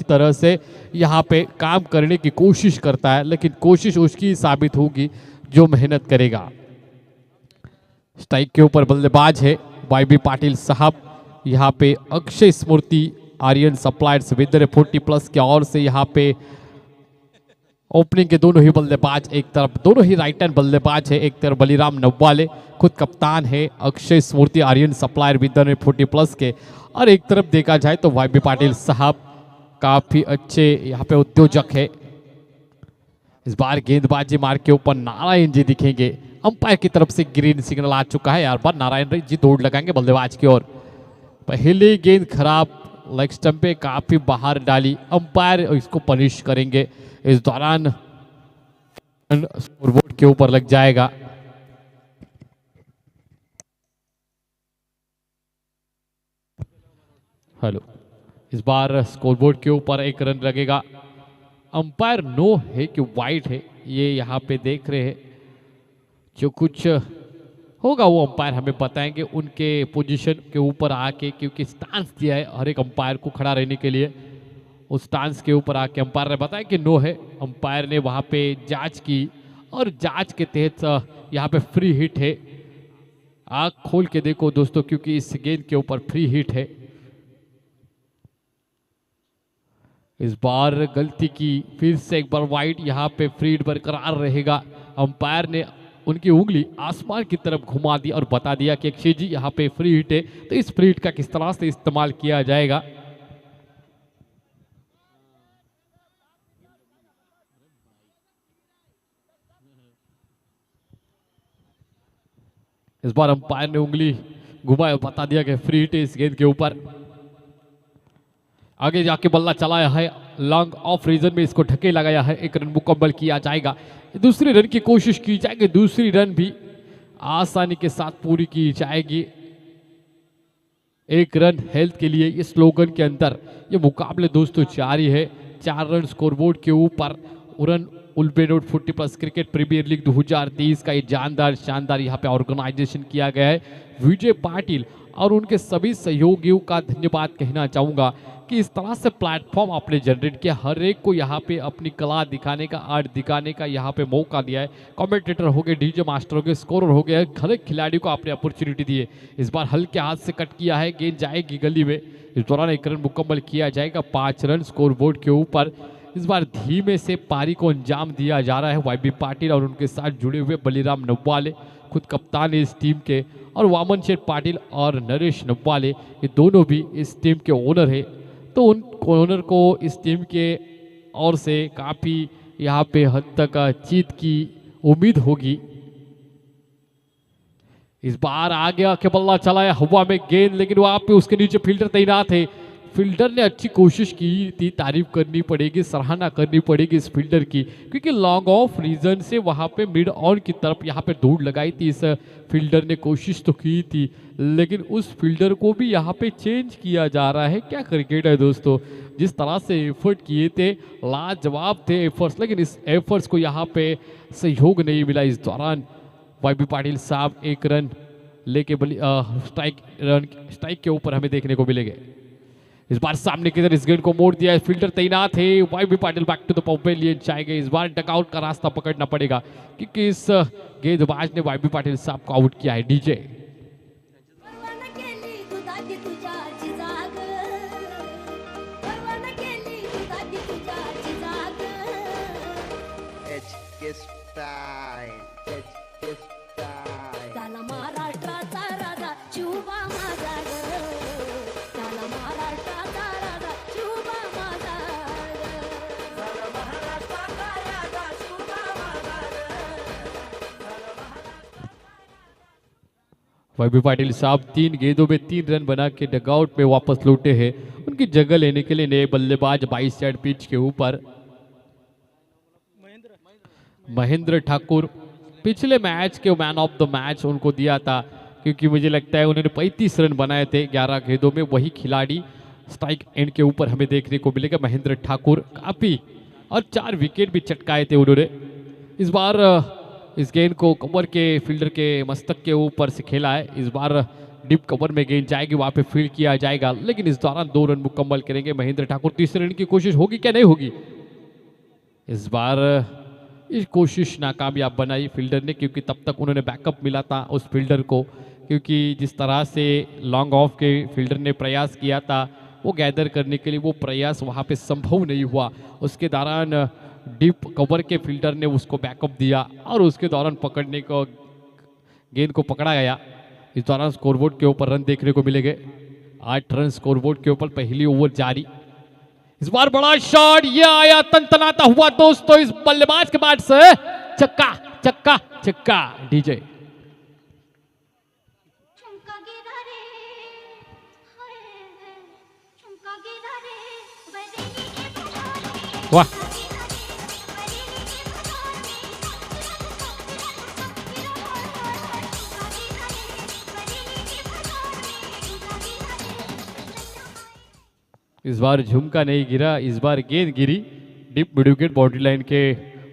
तरह से यहाँ पे काम करने की कोशिश करता है, लेकिन कोशिश उसकी साबित होगी जो मेहनत करेगा। स्ट्राइक के ऊपर बल्लेबाज है वाईबी पाटिल साहब। यहाँ पे अक्षय स्मृति आर्यन सप्लायर्स विदर 40+ के ओर से यहाँ पे ओपनिंग के दोनों ही बल्लेबाज एक तरफ, दोनों ही राइट हैंड बल्लेबाज है। एक तरफ बलिराम नव्वाले खुद कप्तान है, अक्षय स्मृति आर्यन सप्लायर विदर 40+ के, और एक तरफ देखा जाए तो वाईबी पाटिल साहब काफी अच्छे यहाँ पे उद्योजक है। इस बार गेंदबाजी मार्ग के ऊपर नारायण जी दिखेंगे। अंपायर की तरफ से ग्रीन सिग्नल आ चुका है। यार बार नारायण जी दौड़ लगाएंगे बल्लेबाज की ओर। पहली गेंद खराब, लेग स्टंप पे काफी बाहर डाली, अंपायर इसको पनिश करेंगे। इस दौरान स्कोरबोर्ड के ऊपर लग जाएगा। हेलो, इस बार स्कोरबोर्ड के ऊपर एक रन लगेगा। अंपायर नो है कि वाइड है, ये यहाँ पे देख रहे हैं। जो कुछ होगा वो अंपायर हमें बताएंगे उनके पोजीशन के ऊपर आके, क्योंकि स्टांस दिया है हर एक अंपायर को खड़ा रहने के लिए। उस स्टांस के ऊपर आके अंपायर ने बताया कि नो है। अंपायर ने वहाँ पे जांच की और जांच के तहत यहाँ पे फ्री हिट है। आँख खोल के देखो दोस्तों, क्योंकि इस गेंद के ऊपर फ्री हिट है। इस बार गलती की, फिर से एक बार वाइड, यहाँ पे फ्री हिट बरकरार रहेगा। अंपायर ने उनकी उंगली आसमान की तरफ घुमा दी और बता दिया कि अक्षय जी यहाँ पे फ्री हिट है, तो इस फ्री हिट का किस तरह से इस्तेमाल किया जाएगा। इस बार अंपायर ने उंगली घुमाया, बता दिया कि फ्री हिट है इस गेंद के ऊपर। आगे जाके बल्ला चलाया है, लॉन्ग ऑफ रीजन में इसको ढके लगाया है। एक रन मुकम्मल किया जाएगा। दूसरी रन की कोशिश की जाएगी, दूसरी रन भी आसानी के साथ पूरी की जाएगी। एक रन हेल्थ के लिए इस स्लोगन के अंदर ये मुकाबले दोस्तों जारी है। 4 रन स्कोरबोर्ड के ऊपर। उरन उल्बेनोड 40+ क्रिकेट प्रीमियर लीग 2023 का ये शानदार यहाँ पे ऑर्गेनाइजेशन किया गया है। विजय पाटिल और उनके सभी सहयोगियों का धन्यवाद कहना चाहूँगा कि इस तरह से प्लेटफॉर्म आपने जनरेट किया, हर एक को यहाँ पे अपनी कला दिखाने का, आर्ट दिखाने का यहाँ पे मौका दिया है। कमेंटेटर हो गए, डीजे मास्टर हो गए, स्कोरर हो गए, हर एक खिलाड़ी को आपने अपॉर्चुनिटी दी है। इस बार हल्के हाथ से कट किया है, गेंद जाएगी गली में। इस दौरान एक रन मुकम्मल किया जाएगा। 5 रन स्कोरबोर्ड के ऊपर। इस बार धीमे से पारी को अंजाम दिया जा रहा है। वाईबी पाटिल और उनके साथ जुड़े हुए बलिराम नव्वाले खुद कप्तान है इस टीम के, और वामन शेठ पाटिल और नरेश नव्वाले ये दोनों भी इस टीम के ओनर है। तो उन ओनर को इस टीम के ओर से काफ़ी यहाँ पे हद तक जीत की उम्मीद होगी। इस बार आगे आके बल्ला चलाया हवा में गेंद, लेकिन वहाँ पे उसके नीचे फील्डर तैनात है। फील्डर ने अच्छी कोशिश की थी, तारीफ करनी पड़ेगी, सराहना करनी पड़ेगी इस फील्डर की, क्योंकि लॉन्ग ऑफ रीजन से वहाँ पे मिड ऑन की तरफ यहाँ पे दौड़ लगाई थी। इस फील्डर ने कोशिश तो की थी, लेकिन उस फील्डर को भी यहाँ पे चेंज किया जा रहा है। क्या क्रिकेट है दोस्तों, जिस तरह से एफर्ट किए थे, लाजवाब थे एफर्ट्स, लेकिन इस एफर्ट्स को यहाँ पे सहयोग नहीं मिला। इस दौरान वाईबी पाटिल साहब एक रन लेके स्ट्राइक के ऊपर हमें देखने को मिलेंगे। इस बार सामने की तरफ इस गेंद को मोड़ दिया है, फील्डर तैनात है। Y B Patil back to the pavilion जाएंगे। इस बार डकआउट का रास्ता पकड़ना पड़ेगा, क्योंकि इस गेंदबाज ने वाईबी पाटिल साहब को आउट किया है। डीजे वाईबी पाटिल साहब 3 गेंदों में 3 रन बना के डगआउट में वापस लौटे हैं। उनकी जगह लेने के लिए नए बल्लेबाज 22 साइड पिच के ऊपर महेंद्र ठाकुर, पिछले match K man of the match उनको दिया था, क्योंकि मुझे लगता है उन्होंने 35 रन बनाए थे 11 गेंदों में। वही खिलाड़ी स्ट्राइक एंड के ऊपर हमें देखने को मिलेगा महेंद्र ठाकुर, काफ़ी, और 4 विकेट भी चटकाए थे उन्होंने। इस बार इस गेंद को कमर के फील्डर के मस्तक के ऊपर से खेला है। इस बार डीप कवर में गेंद जाएगी, वहां पे फील्ड किया जाएगा, लेकिन इस दौरान 2 रन मुकम्मल करेंगे महेंद्र ठाकुर। तीसरे रन की कोशिश होगी क्या, नहीं होगी। इस बार इस कोशिश नाकामयाब बनाई फील्डर ने, क्योंकि तब तक उन्होंने बैकअप मिला था उस फील्डर को, क्योंकि जिस तरह से लॉन्ग ऑफ के फील्डर ने प्रयास किया था वो गैदर करने के लिए, वो प्रयास वहाँ पे संभव नहीं हुआ। उसके दौरान डीप कवर के फील्डर ने उसको बैकअप दिया और उसके दौरान पकड़ने को गेंद को पकड़ा गया। इस दौरान स्कोरबोर्ड के ऊपर रन देखने को मिलेंगे। 8 रन स्कोरबोर्ड के ऊपर, पहली ओवर जारी। इस बार बड़ा शॉट, ये आया तनतनाता हुआ दोस्तों इस बल्लेबाज के बाद से, छक्का छक्का छक्का। डीजे वाह, इस बार झुमका नहीं गिरा, इस बार गेंद गिरी deep mid wicket boundary line के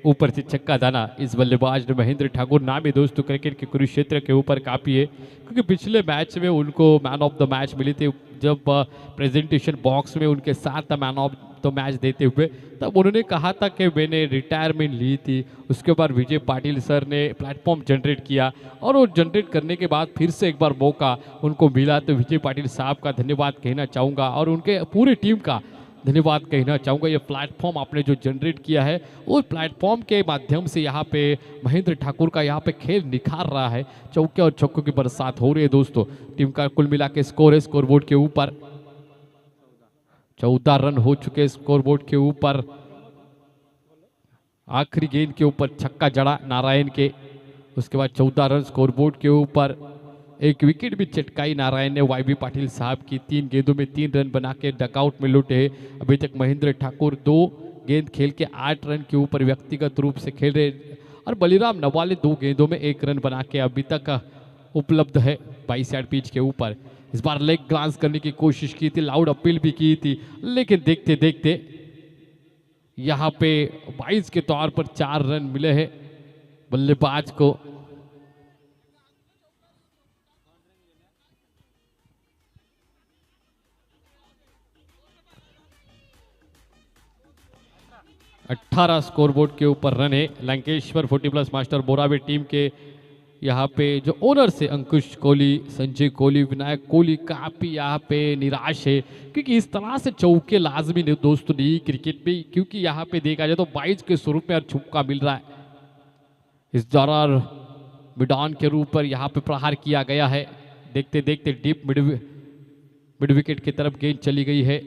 ऊपर से, छक्का दाना इस बल्लेबाज ने महेंद्र ठाकुर। नाम है दोस्तों क्रिकेट के कुरुक्षेत्र के ऊपर काफ़ी है, क्योंकि पिछले मैच में उनको मैन ऑफ द मैच मिली थी। जब प्रेजेंटेशन बॉक्स में उनके साथ मैन ऑफ द मैच देते हुए, तब उन्होंने कहा था कि मैंने रिटायरमेंट ली थी। उसके बाद विजय पाटिल सर ने प्लेटफॉर्म जनरेट किया और वो जनरेट करने के बाद फिर से एक बार मौका उनको मिला, तो विजय पाटिल साहब का धन्यवाद कहना चाहूँगा और उनके पूरी टीम का धन्यवाद कहना चाहूँगा। ये प्लेटफॉर्म आपने जो जनरेट किया है, उस प्लेटफॉर्म के माध्यम से यहाँ पे महेंद्र ठाकुर का यहाँ पे खेल निखार रहा है। चौके और छक्कों की बरसात हो रही है दोस्तों। टीम का कुल मिला के स्कोर है स्कोरबोर्ड के ऊपर 14 रन हो चुके स्कोरबोर्ड के ऊपर। आखिरी गेंद के ऊपर छक्का जड़ा नारायण के, उसके बाद 14 रन स्कोरबोर्ड के ऊपर। एक विकेट भी चटकाई नारायण ने वाई बी पाटिल साहब की। 3 गेंदों में 3 रन बना के डकआउट में लौटे। अभी तक महेंद्र ठाकुर 2 गेंद खेल के 8 रन के ऊपर व्यक्तिगत रूप से खेल रहे, और बलिराम नवाले 2 गेंदों में 1 रन बना के अभी तक उपलब्ध है 22 यार्ड पिच के ऊपर। इस बार लेग ग्लांस करने की कोशिश की थी, लाउड अपील भी की थी, लेकिन देखते देखते यहाँ पे 22 के तौर पर 4 रन मिले हैं बल्लेबाज को। अट्ठारह स्कोरबोर्ड के ऊपर रन है। लंकेश्वर 40+ मास्टर बोरावे टीम के यहाँ पे जो ओनर से अंकुश कोहली, संजय कोहली, विनायक कोहली काफ़ी यहाँ पे निराश है, क्योंकि इस तरह से चौके लाजमी नहीं दोस्तों नहीं क्रिकेट में, क्योंकि यहाँ पे देखा जाए तो 22 के स्वरूप में छक्का मिल रहा है। इस दौरान मिडॉन के रूप पर यहाँ पे प्रहार किया गया है। देखते देखते डीप मिड विकेट की तरफ गेंद चली गई है।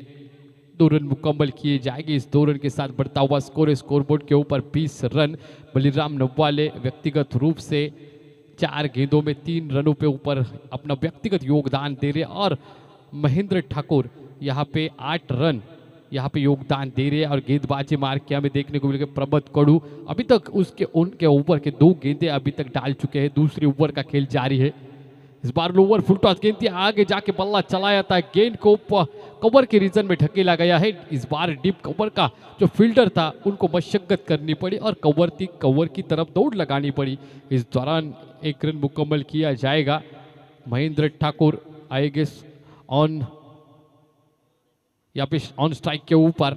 2 रन मुकम्मल किए जाएंगे। इस 2 रन के साथ बढ़ता हुआ स्कोर स्कोरबोर्ड के ऊपर 20 रन। बलिराम नवाले व्यक्तिगत रूप से 4 गेंदों में 3 रनों पे ऊपर अपना व्यक्तिगत योगदान दे रहे, और महेंद्र ठाकुर यहाँ पे 8 रन यहाँ पे योगदान दे रहे हैं। और गेंदबाजी मार्किया में देखने को मिलेगा प्रबत कड़ू अभी तक उनके ओवर के 2 गेंदे अभी तक डाल चुके हैं। दूसरी ओवर का खेल जारी है। इस बार लोअर फुल टॉस गेंद थी, आगे जाके बल्ला चलाया था, गेंद को कवर के रीजन में ढकेला गया है। इस बार डीप कवर का जो फील्डर था उनको मशक्कत करनी पड़ी और कवर की तरफ दौड़ लगानी पड़ी। इस दौरान 1 रन मुकम्मल किया जाएगा। महेंद्र ठाकुर आएंगे ऑन या पे ऑन स्ट्राइक के ऊपर।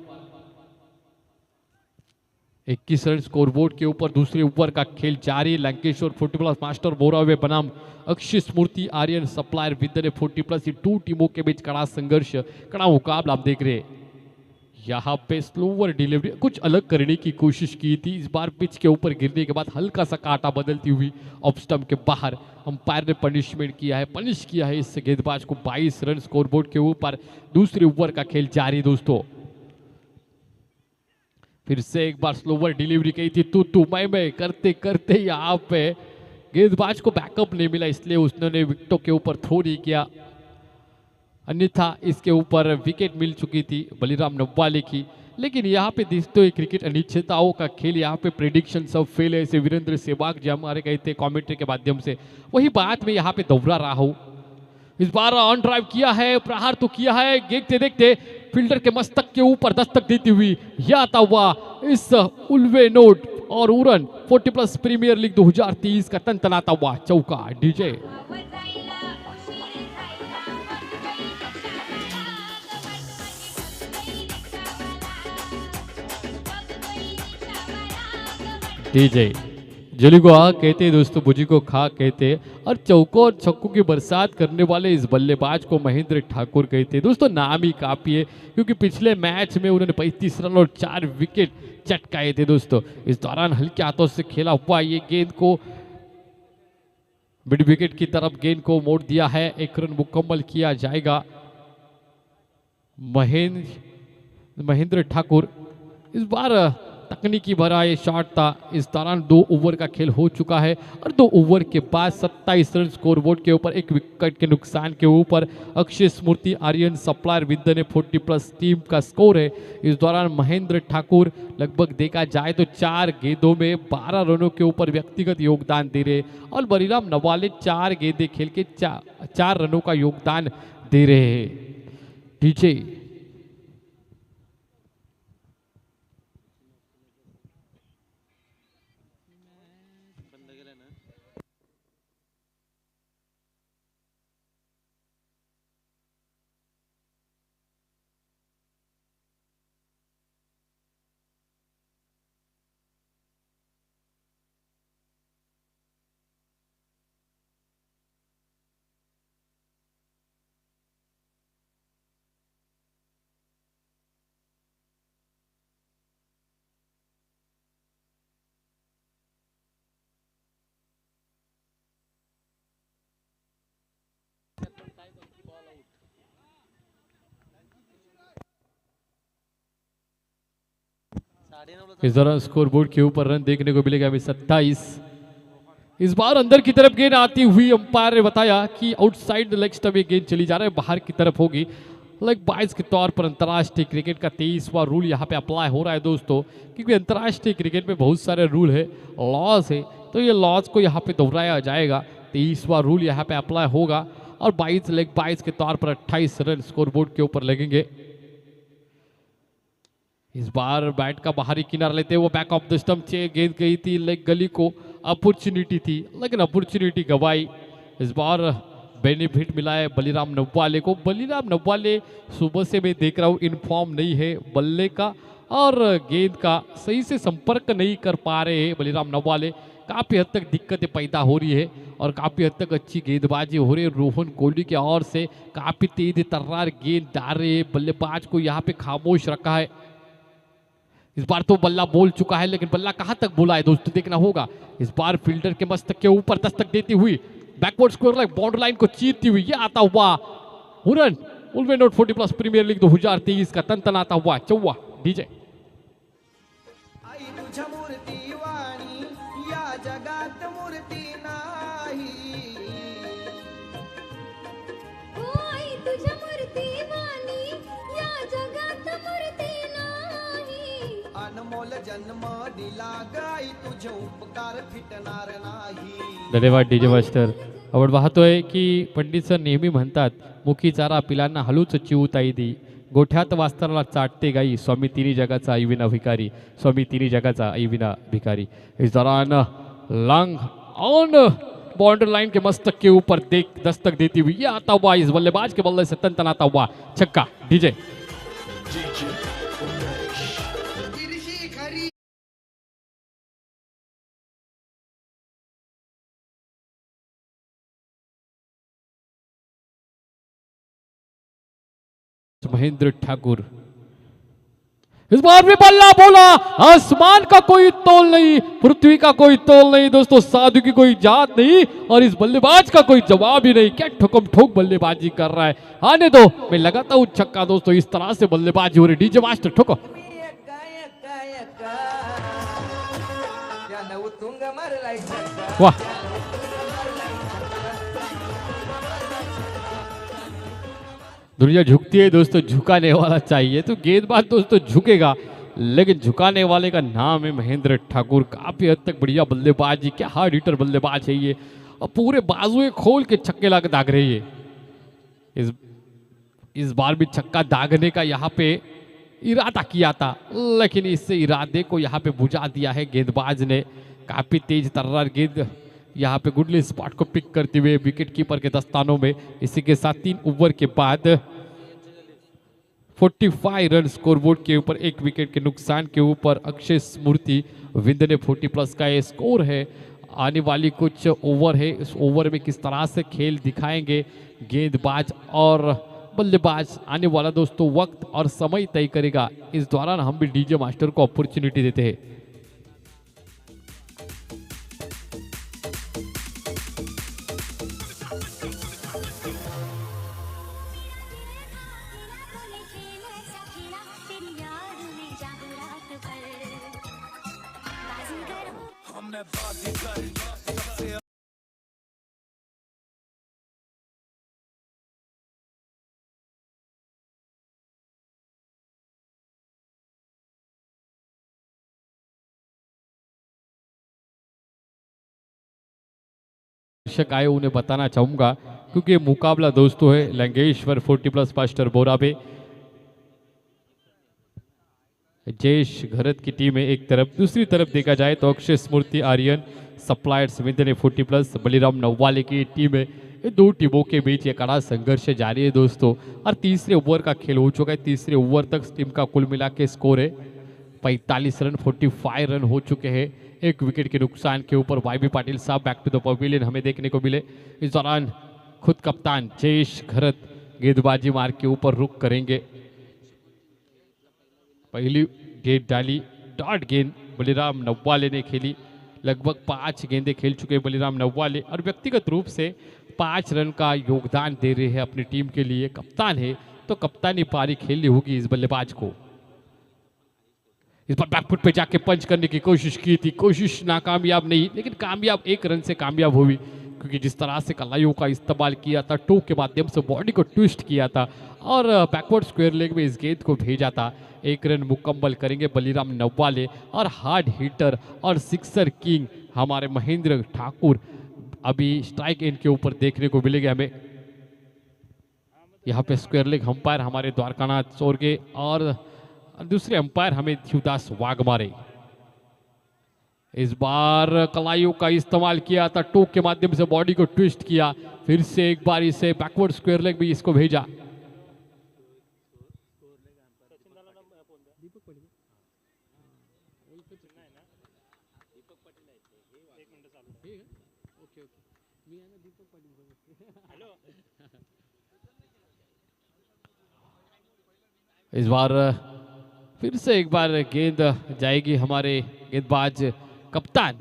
21 रन स्कोरबोर्ड के ऊपर दूसरे ओवर का खेल जारी। लंकेश्वर 40+ मास्टर बोरावे बनाम अक्षय स्मृति आर्यन सप्लायर विद्या 40+, ये 2 टीमों के बीच कड़ा संघर्ष, कड़ा मुकाबला आप देख रहे हैं। यहाँ पे स्लोवर डिलीवरी कुछ अलग करने की कोशिश की थी। इस बार पिच के ऊपर गिरने के बाद हल्का सा काटा बदलती हुई ऑफ स्टंप के बाहर अंपायर ने पनिशमेंट किया है, पनिश किया है इस गेंदबाज को। 22 रन स्कोरबोर्ड के ऊपर दूसरे ओवर का खेल जारी दोस्तों। फिर से एक बार स्लोवर डिलीवरी की थी, तू मैं करते करते यहाँ पे गेंदबाज को बैकअप नहीं मिला, इसलिए उसने विकेटों के ऊपर थ्रो नहीं किया, अन्यथा इसके ऊपर विकेट मिल चुकी थी बलिराम नवाले की। लेकिन यहाँ पे दोस्तों तो क्रिकेट अनिश्चितताओं का खेल, यहाँ पे प्रेडिक्शन सब फेल है। ऐसे वीरेंद्र सहवाग जी हमारे गए थे कमेंट्री के माध्यम से, वही बात मैं यहाँ पे दोहरा रहा हूँ। इस बार ऑन ड्राइव किया है, प्रहार तो किया है, देखते देखते फील्डर के मस्तक के ऊपर दस्तक देती हुई आता हुआ इस उल्वे नोट और उरन 40+ प्रीमियर लीग 2023 का तनतनाता हुआ चौका। डीजे डीजे जली को आ कहते दोस्तों, बुजी को खा कहते, और चौकों और छक्कों की बरसात करने वाले इस बल्लेबाज को महेंद्र ठाकुर कहते हैं। दोस्तों नाम ही काफी है, क्योंकि पिछले मैच में उन्होंने 35 रन और 4 विकेट चटकाए थे। दोस्तों इस दौरान हल्के हाथों से खेला हुआ ये गेंद को मिड विकेट की तरफ गेंद को मोड़ दिया है। 1 रन मुकम्मल किया जाएगा। महेंद्र ठाकुर इस बार तकनीकी भरा ये शॉट था। इस दौरान 2 ओवर का खेल हो चुका है और 2 ओवर के बाद 27 रन स्कोरबोर्ड के ऊपर, 1 विकेट के नुकसान के ऊपर अक्षय स्मृति आर्यन सप्लायर विद्या ने 40+ टीम का स्कोर है। इस दौरान महेंद्र ठाकुर लगभग देखा जाए तो 4 गेंदों में 12 रनों के ऊपर व्यक्तिगत योगदान दे रहे और बलीराम नवाले 4 गेंदें खेल के 4 रनों का योगदान दे रहे हैं। डीजे इस दौरान स्कोरबोर्ड के ऊपर रन देखने को मिलेगा अभी 27। इस बार अंदर की तरफ गेंद आती हुई अंपायर ने बताया कि आउटसाइड लेग स्टंप में गेंद चली जा रहा है, बाहर की तरफ होगी। लेग बाइस के तौर पर अंतर्राष्ट्रीय क्रिकेट का 23वां रूल यहाँ पे अप्लाई हो रहा है दोस्तों, क्योंकि अंतर्राष्ट्रीय क्रिकेट में बहुत सारे रूल है, लॉज है, तो ये लॉज को यहाँ पे दोहराया जाएगा। 23वां रूल यहाँ पे अप्लाई होगा और 22 लेग बाइस के तौर पर 28 रन स्कोरबोर्ड के ऊपर लगेंगे। इस बार बैट का बाहरी किनारा लेते हुए बैक ऑफ द स्टंप से गेंद गई थी लेग गली को, अपॉर्चुनिटी थी लेकिन अपॉर्चुनिटी गवाई। इस बार बेनिफिट मिला है बलीराम नव्वाले को। बलीराम नव्वाले सुबह से मैं देख रहा हूँ इनफॉर्म नहीं है बल्ले का और गेंद का सही से संपर्क नहीं कर पा रहे हैं बलीराम नव्वाले। काफ़ी हद तक दिक्कतें पैदा हो रही है और काफ़ी हद तक अच्छी गेंदबाजी हो रही है रोहन कोहली की ओर से। काफ़ी तेज तर्रार गेंद डाल रहे हैं, बल्लेबाज को यहाँ पे खामोश रखा है। इस बार तो बल्ला बोल चुका है, लेकिन बल्ला कहां तक बोला है दोस्तों देखना होगा। इस बार फील्डर के मस्तक के ऊपर दस्तक देती हुई backward score line boundary line को चीरती हुई ये आता हुआ हुरन उल्वेनोड 40+ प्रीमियर लीग 2023 का तन आता हुआ चौवा। डीजे धन्यवाद डीजे मास्टर. आपण पाहतोय की पंडित सर नेहमी म्हणतात मुखी चारा पिलांना हलूच चिवताई दी, गोठ्यात वाचताना चाटते गाई, स्वामी तिन्ही जगाचा ऐविना भिकारी, स्वामी तिन्ही जगाचा ऐविना भिकारी. इस दौरान लॉन्ग ऑन बाउंड्री लाइन के मस्तक के ऊपर दस्तक देती हुई ये आता हुआ इस बल्लेबाज के बल्ले से तनतनाता हुआ छक्का. डीजे महेंद्र ठाकुर. इस बार भी बल्ला बोला, आसमान का कोई तोल नहीं, पृथ्वी का कोई तोल नहीं दोस्तों, साधु की कोई जात नहीं और इस बल्लेबाज का कोई जवाब ही नहीं. क्या ठुकम ठोक बल्लेबाजी कर रहा है, आने दो, मैं लगाता हूं छक्का दोस्तों. इस तरह से बल्लेबाजी हो रही. डीजे मास्टर ठोको. वाह, दुनिया झुकती है दोस्तों, झुकाने वाला चाहिए तो गेंदबाज दोस्तों झुकेगा, लेकिन झुकाने वाले का नाम है महेंद्र ठाकुर. काफी हद तक बढ़िया बल्लेबाजी, क्या हार्ड हिटर बल्लेबाज है ये, और पूरे बाजुएं खोल के छक्के ला दाग रही है. इस बार भी छक्का दागने का यहाँ पे इरादा किया था, लेकिन इससे इरादे को यहाँ पे बुझा दिया है गेंदबाज ने. काफी तेज तर्रार गेंद यहाँ पे गुडली स्पॉट को पिक करते हुए विकेट कीपर के दस्तानों में. इसी के साथ 3 ओवर के बाद 45 रन स्कोरबोर्ड के ऊपर, 1 विकेट के नुकसान के ऊपर अक्षय स्मृति विंद ने 40+ का ये स्कोर है। आने वाली कुछ ओवर है, इस ओवर में किस तरह से खेल दिखाएंगे गेंदबाज और बल्लेबाज, आने वाला दोस्तों वक्त और समय तय करेगा। इस दौरान हम भी डीजे मास्टर को अपॉर्चुनिटी देते हैं। दर्शक आए उन्हें बताना चाहूंगा, क्योंकि मुकाबला दोस्तों है लंकेश्वर 40+ मास्टर बोरा पे। जयेश घरत की टीम है एक तरफ, दूसरी तरफ देखा जाए तो अक्षय स्मृति आर्यन सप्लायर्स विंद ने 40+, बलिराम नव्वाले की टीम है। ये दो टीमों के बीच एक कड़ा संघर्ष जारी है दोस्तों, और तीसरे ओवर का खेल हो चुका है। तीसरे ओवर तक टीम का कुल मिला के स्कोर है 45 रन, 45 रन हो चुके हैं। 1 विकेट के नुकसान के ऊपर वाई बी पाटिल साहब बैक टू द पवेलियन हमें देखने को मिले। इस दौरान खुद कप्तान जयेश घरत गेंदबाजी मार्ग के ऊपर रुक करेंगे। पहली गेंद डाली, डॉट गेंद बलिराम नव्वाले ने खेली। लगभग 5 गेंदें खेल चुके बलिराम नव्वाले, और व्यक्तिगत रूप से 5 रन का योगदान दे रहे हैं अपनी टीम के लिए। कप्तान है तो कप्तानी पारी खेलनी होगी इस बल्लेबाज को। इस बार बैकफुट पे जाके पंच करने की कोशिश की थी, कोशिश नाकामयाब नहीं, लेकिन कामयाब 1 रन से कामयाब हुई, क्योंकि जिस तरह से कलाइयों का इस्तेमाल किया था, टो के माध्यम से बॉडी को ट्विस्ट किया था और बैकवर्ड स्क्वायर लेग में इस गेंद को भेजा था। 1 रन मुकम्मल करेंगे बलिराम नव्वाले, और हार्ड हिटर और सिक्सर किंग हमारे महेंद्र ठाकुर अभी स्ट्राइक एंड के ऊपर देखने को मिलेगा हमें। यहाँ पे स्क्वायर लेग अंपायर हमारे द्वारकानाथ सोरगे, और दूसरे अंपायर हमें शिवदास वाघमारे। इस बार कलाइयों का इस्तेमाल किया था, टोक के माध्यम से बॉडी को ट्विस्ट किया, फिर से एक बार इसे बैकवर्ड स्क्वायर लेग भी इसको भेजा। इस बार फिर से एक बार गेंद जाएगी हमारे गेंदबाज कप्तान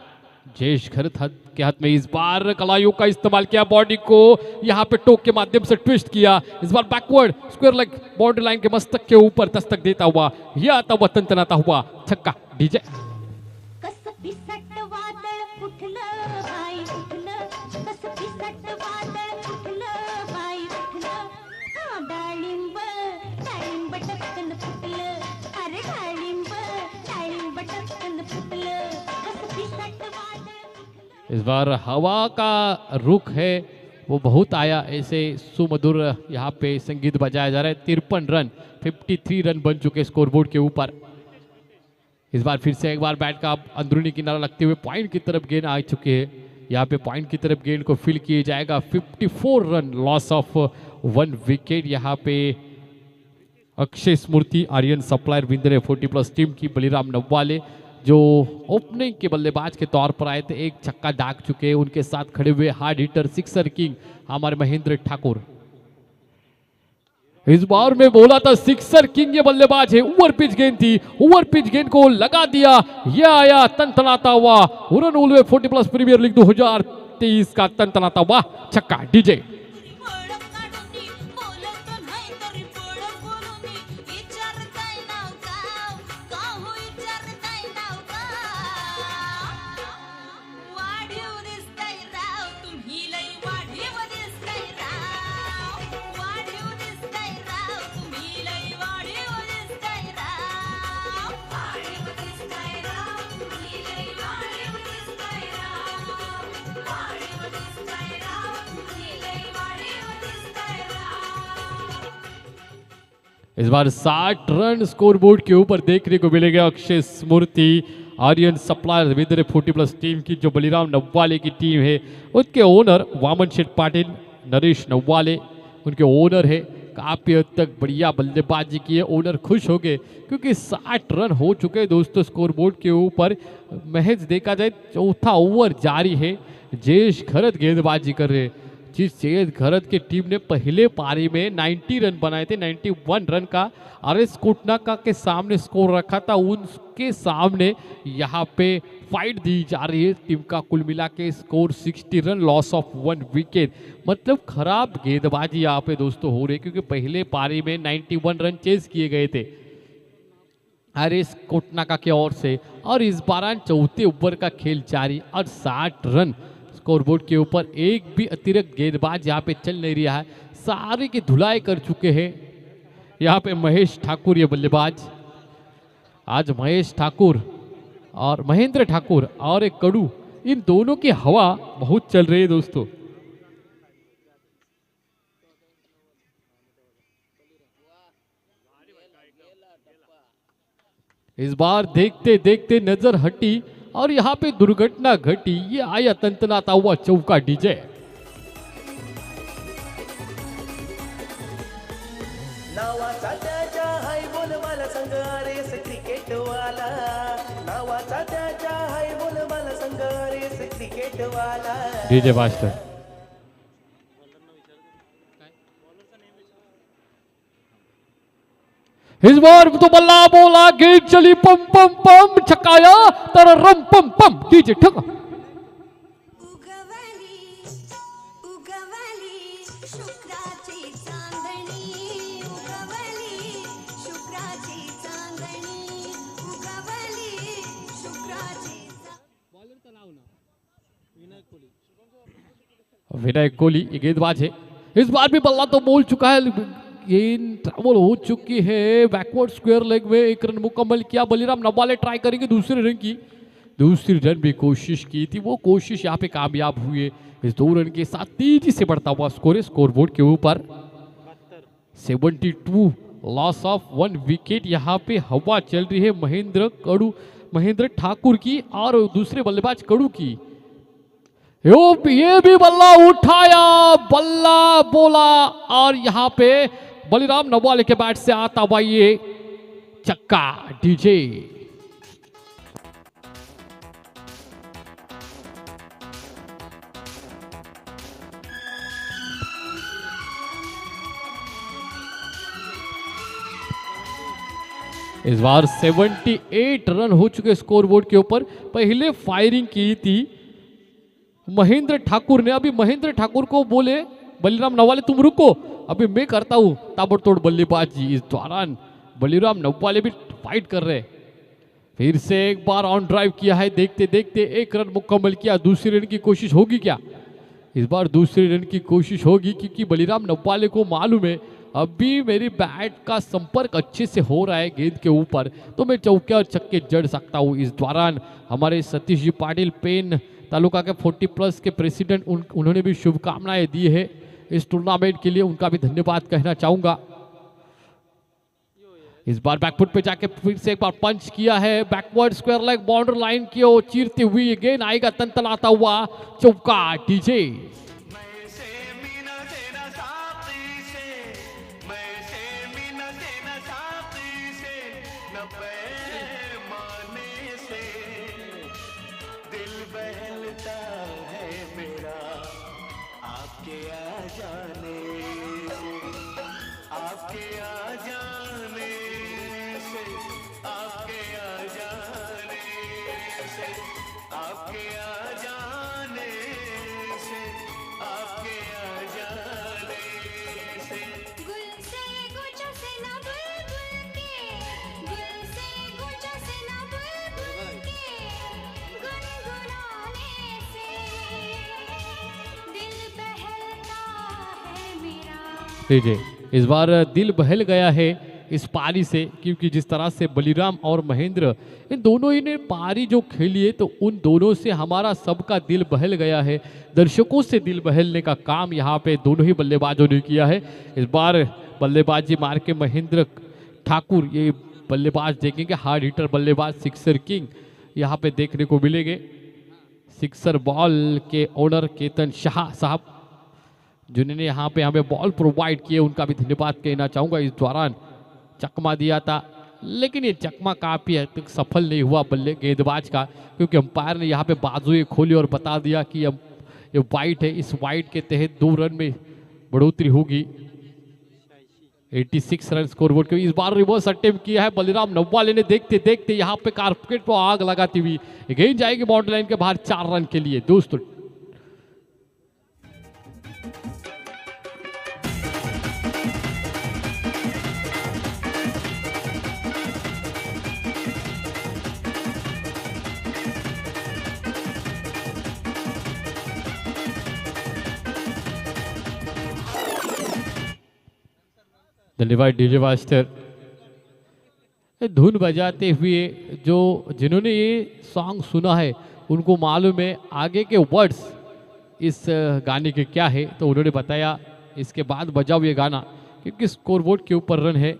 जयेश घरत के हाथ में। इस बार कलाइयों का इस्तेमाल किया, बॉडी को यहाँ पे टोक के माध्यम से ट्विस्ट किया। इस बार backward square leg border line के मस्तक के ऊपर दस्तक देता हुआ, यह आता हुआ तनतनाता हुआ छक्का। डीजे इस बार हवा का रुख है वो बहुत आया, ऐसे सुमधुर यहाँ पे संगीत बजाया जा रहा है। 53 रन, 53 रन बन चुके स्कोरबोर्ड के ऊपर। इस बार फिर से एक बार बैट का अंदरूनी किनारा लगते हुए पॉइंट की तरफ गेंद आ चुके हैं। यहाँ पे पॉइंट की तरफ गेंद को फील किया जाएगा। 54 रन, लॉस ऑफ 1 विकेट। यहाँ पे अक्षय स्मृति आर्यन सप्लायर विंद ने 40+ टीम की, बलिराम नव्वाले जो ओपनिंग के बल्लेबाज के तौर पर आए थे, 1 छक्का दाग चुके हैं। उनके साथ खड़े हुए हार्ड हिटर सिक्सर किंग हमारे महेंद्र ठाकुर। इस बार मैं बोला था सिक्सर किंग ये बल्लेबाज है। ओवर पिच गेंद थी, ओवर पिच गेंद को लगा दिया, यह आया तनतनाता हुआ उरन उल्वे 40+ प्रीमियर लीग 2023 का तनतनाता हुआ छक्का। डीजे इस बार 60 रन स्कोरबोर्ड के ऊपर देखने को मिलेगा। अक्षय स्मृति आर्यन सप्लायर विद 40+ टीम की, जो बलिराम नव्वाले की टीम है, उनके ओनर वामन शेठ पाटिल, नरेश नव्वाले उनके ओनर है। काफ़ी हद तक बढ़िया बल्लेबाजी की है। ओनर खुश हो गए क्योंकि 60 रन हो चुके हैं दोस्तों स्कोरबोर्ड के ऊपर। महज देखा जाए चौथा ओवर जारी है, जयेश खरत गेंदबाजी कर रहे हैं। जिस जयेश खरत की टीम ने पहले पारी में 90 रन बनाए थे, 91 रन का आरएस कोटनाका के सामने स्कोर रखा था, उनके सामने यहाँ पे फाइट दी जा रही है। टीम का कुल मिला के score 60 run, loss of 1 wicket. मतलब खराब गेंदबाजी यहाँ पे दोस्तों हो रही है, क्योंकि पहले पारी में 91 रन चेज किए गए थे आरएस कोटनाका की ओर से, और इस बार चौथे ओवर का खेल जारी और 60 रन स्कोरबोर्ड के ऊपर। एक भी अतिरिक्त गेंदबाज यहाँ पे चल नहीं रहा है, सारे की धुलाई कर चुके हैं यहाँ पे महेश ठाकुर ये बल्लेबाज। आज महेश ठाकुर और महेंद्र ठाकुर और एक कड़ू, इन दोनों की हवा बहुत चल रही है दोस्तों। इस बार देखते देखते नजर हटी और यहाँ पे दुर्घटना घटी। ये आया तंतनाता हुआ चौका डीजे। नावाचा त्याच्या हाय बोल मला संग आरेस क्रिकेट वाला, नावाचा त्याच्या हाय बोल मला संग आरेस क्रिकेट वाला। डीजे मास्टर इस बार तो बल्ला बोला, गेंद चली पम पम पम, छकाया तर रम पम पम, डीजे ठका। विनायक कोहली ये गेंदबाज है। इस बार भी बल्ला तो बोल चुका है, गेंद ट्रैवल हो चुकी है बैकवर्ड स्क्वायर लेग में। एक रन मुकम्मल किया। बलिराम नवाले ट्राई करेंगे दूसरे रन की, दूसरी रन भी कोशिश की थी, वो कोशिश यहाँ पे कामयाब हुई है। इस 2 रन के साथ तेजी से बढ़ता हुआ स्कोर है स्कोरबोर्ड के ऊपर 72, लॉस ऑफ 1 विकेट। यहाँ पे हवा चल रही है महेंद्र ठाकुर की और दूसरे बल्लेबाज कड़ू की। ये भी बल्ला उठाया, बल्ला बोला और यहाँ पे बलिराम नवाले के बैट से आता हुआ ये चक्का डीजे। इस बार 78 रन हो चुके स्कोरबोर्ड के ऊपर। पहले फायरिंग की थी महेंद्र ठाकुर ने। अभी महेंद्र ठाकुर को बोले बलिराम नवाले तुम रुको, अभी मैं करता हूं ताबड़तोड़ बल्लेबाजी। इस दौरान बलिराम नवाले भी फाइट कर रहे। फिर से एक बार ऑन ड्राइव किया है, देखते देखते 1 रन मुकम्मल किया। दूसरे रन की कोशिश होगी क्या? इस बार दूसरे रन की कोशिश होगी, क्योंकि बलिराम नवाले को मालूम है अभी मेरी बैट का संपर्क अच्छे से हो रहा है गेंद के ऊपर, तो मैं चौके और छक्के जड़ सकता हूँ। इस दौरान हमारे सतीश जी पाटिल पेन तालुका के 40+ के प्रेसिडेंट उन्होंने भी शुभकामनाएं दी है इस टूर्नामेंट के लिए, उनका भी धन्यवाद कहना चाहूंगा। इस बार बैकफुट पे जाके फिर से एक बार पंच किया है, backward square leg border line की ओर चीरती हुई गेंद आएगा तंतनाता हुआ चौका डीजे। इस बार दिल बहल गया है इस पारी से, क्योंकि जिस तरह से बलिराम और महेंद्र इन दोनों ही ने पारी जो खेली है, तो उन दोनों से हमारा सबका दिल बहल गया है। दर्शकों से दिल बहलने का काम यहाँ पे दोनों ही बल्लेबाजों ने किया है। इस बार बल्लेबाजी मार के महेंद्र ठाकुर ये बल्लेबाज देखेंगे, हार्ड हिटर बल्लेबाज, सिक्सर किंग यहाँ पे देखने को मिलेंगे। सिक्सर बॉल के ओनर केतन शाह साहब जिन्होंने यहाँ पे हमें बॉल प्रोवाइड किए उनका भी धन्यवाद कहना चाहूँगा। इस दौरान चकमा दिया था, लेकिन ये चकमा काफ़ी हद तक सफल नहीं हुआ बल्ले गेंदबाज का, क्योंकि अंपायर ने यहाँ पे बाजुएं खोली और बता दिया कि अब ये वाइट है, इस वाइट के तहत 2 रन में बढ़ोतरी होगी। 86 रन स्कोरबोर्ड के। इस बार रिवर्स अटेम्प्ट किया है बलिराम नव्वाले ने, देखते देखते यहाँ पे कारपेट पर आग लगाती हुई गेंद जाएगी बाउंड्री लाइन के बाहर 4 रन के लिए दोस्तों। धन्यवाद डीजे मास्टर। धुन बजाते हुए जिन्होंने ये सॉन्ग सुना है उनको मालूम है आगे के वर्ड्स इस गाने के क्या है, तो उन्होंने बताया इसके बाद बजाओ ये गाना, क्योंकि स्कोरबोर्ड के ऊपर रन है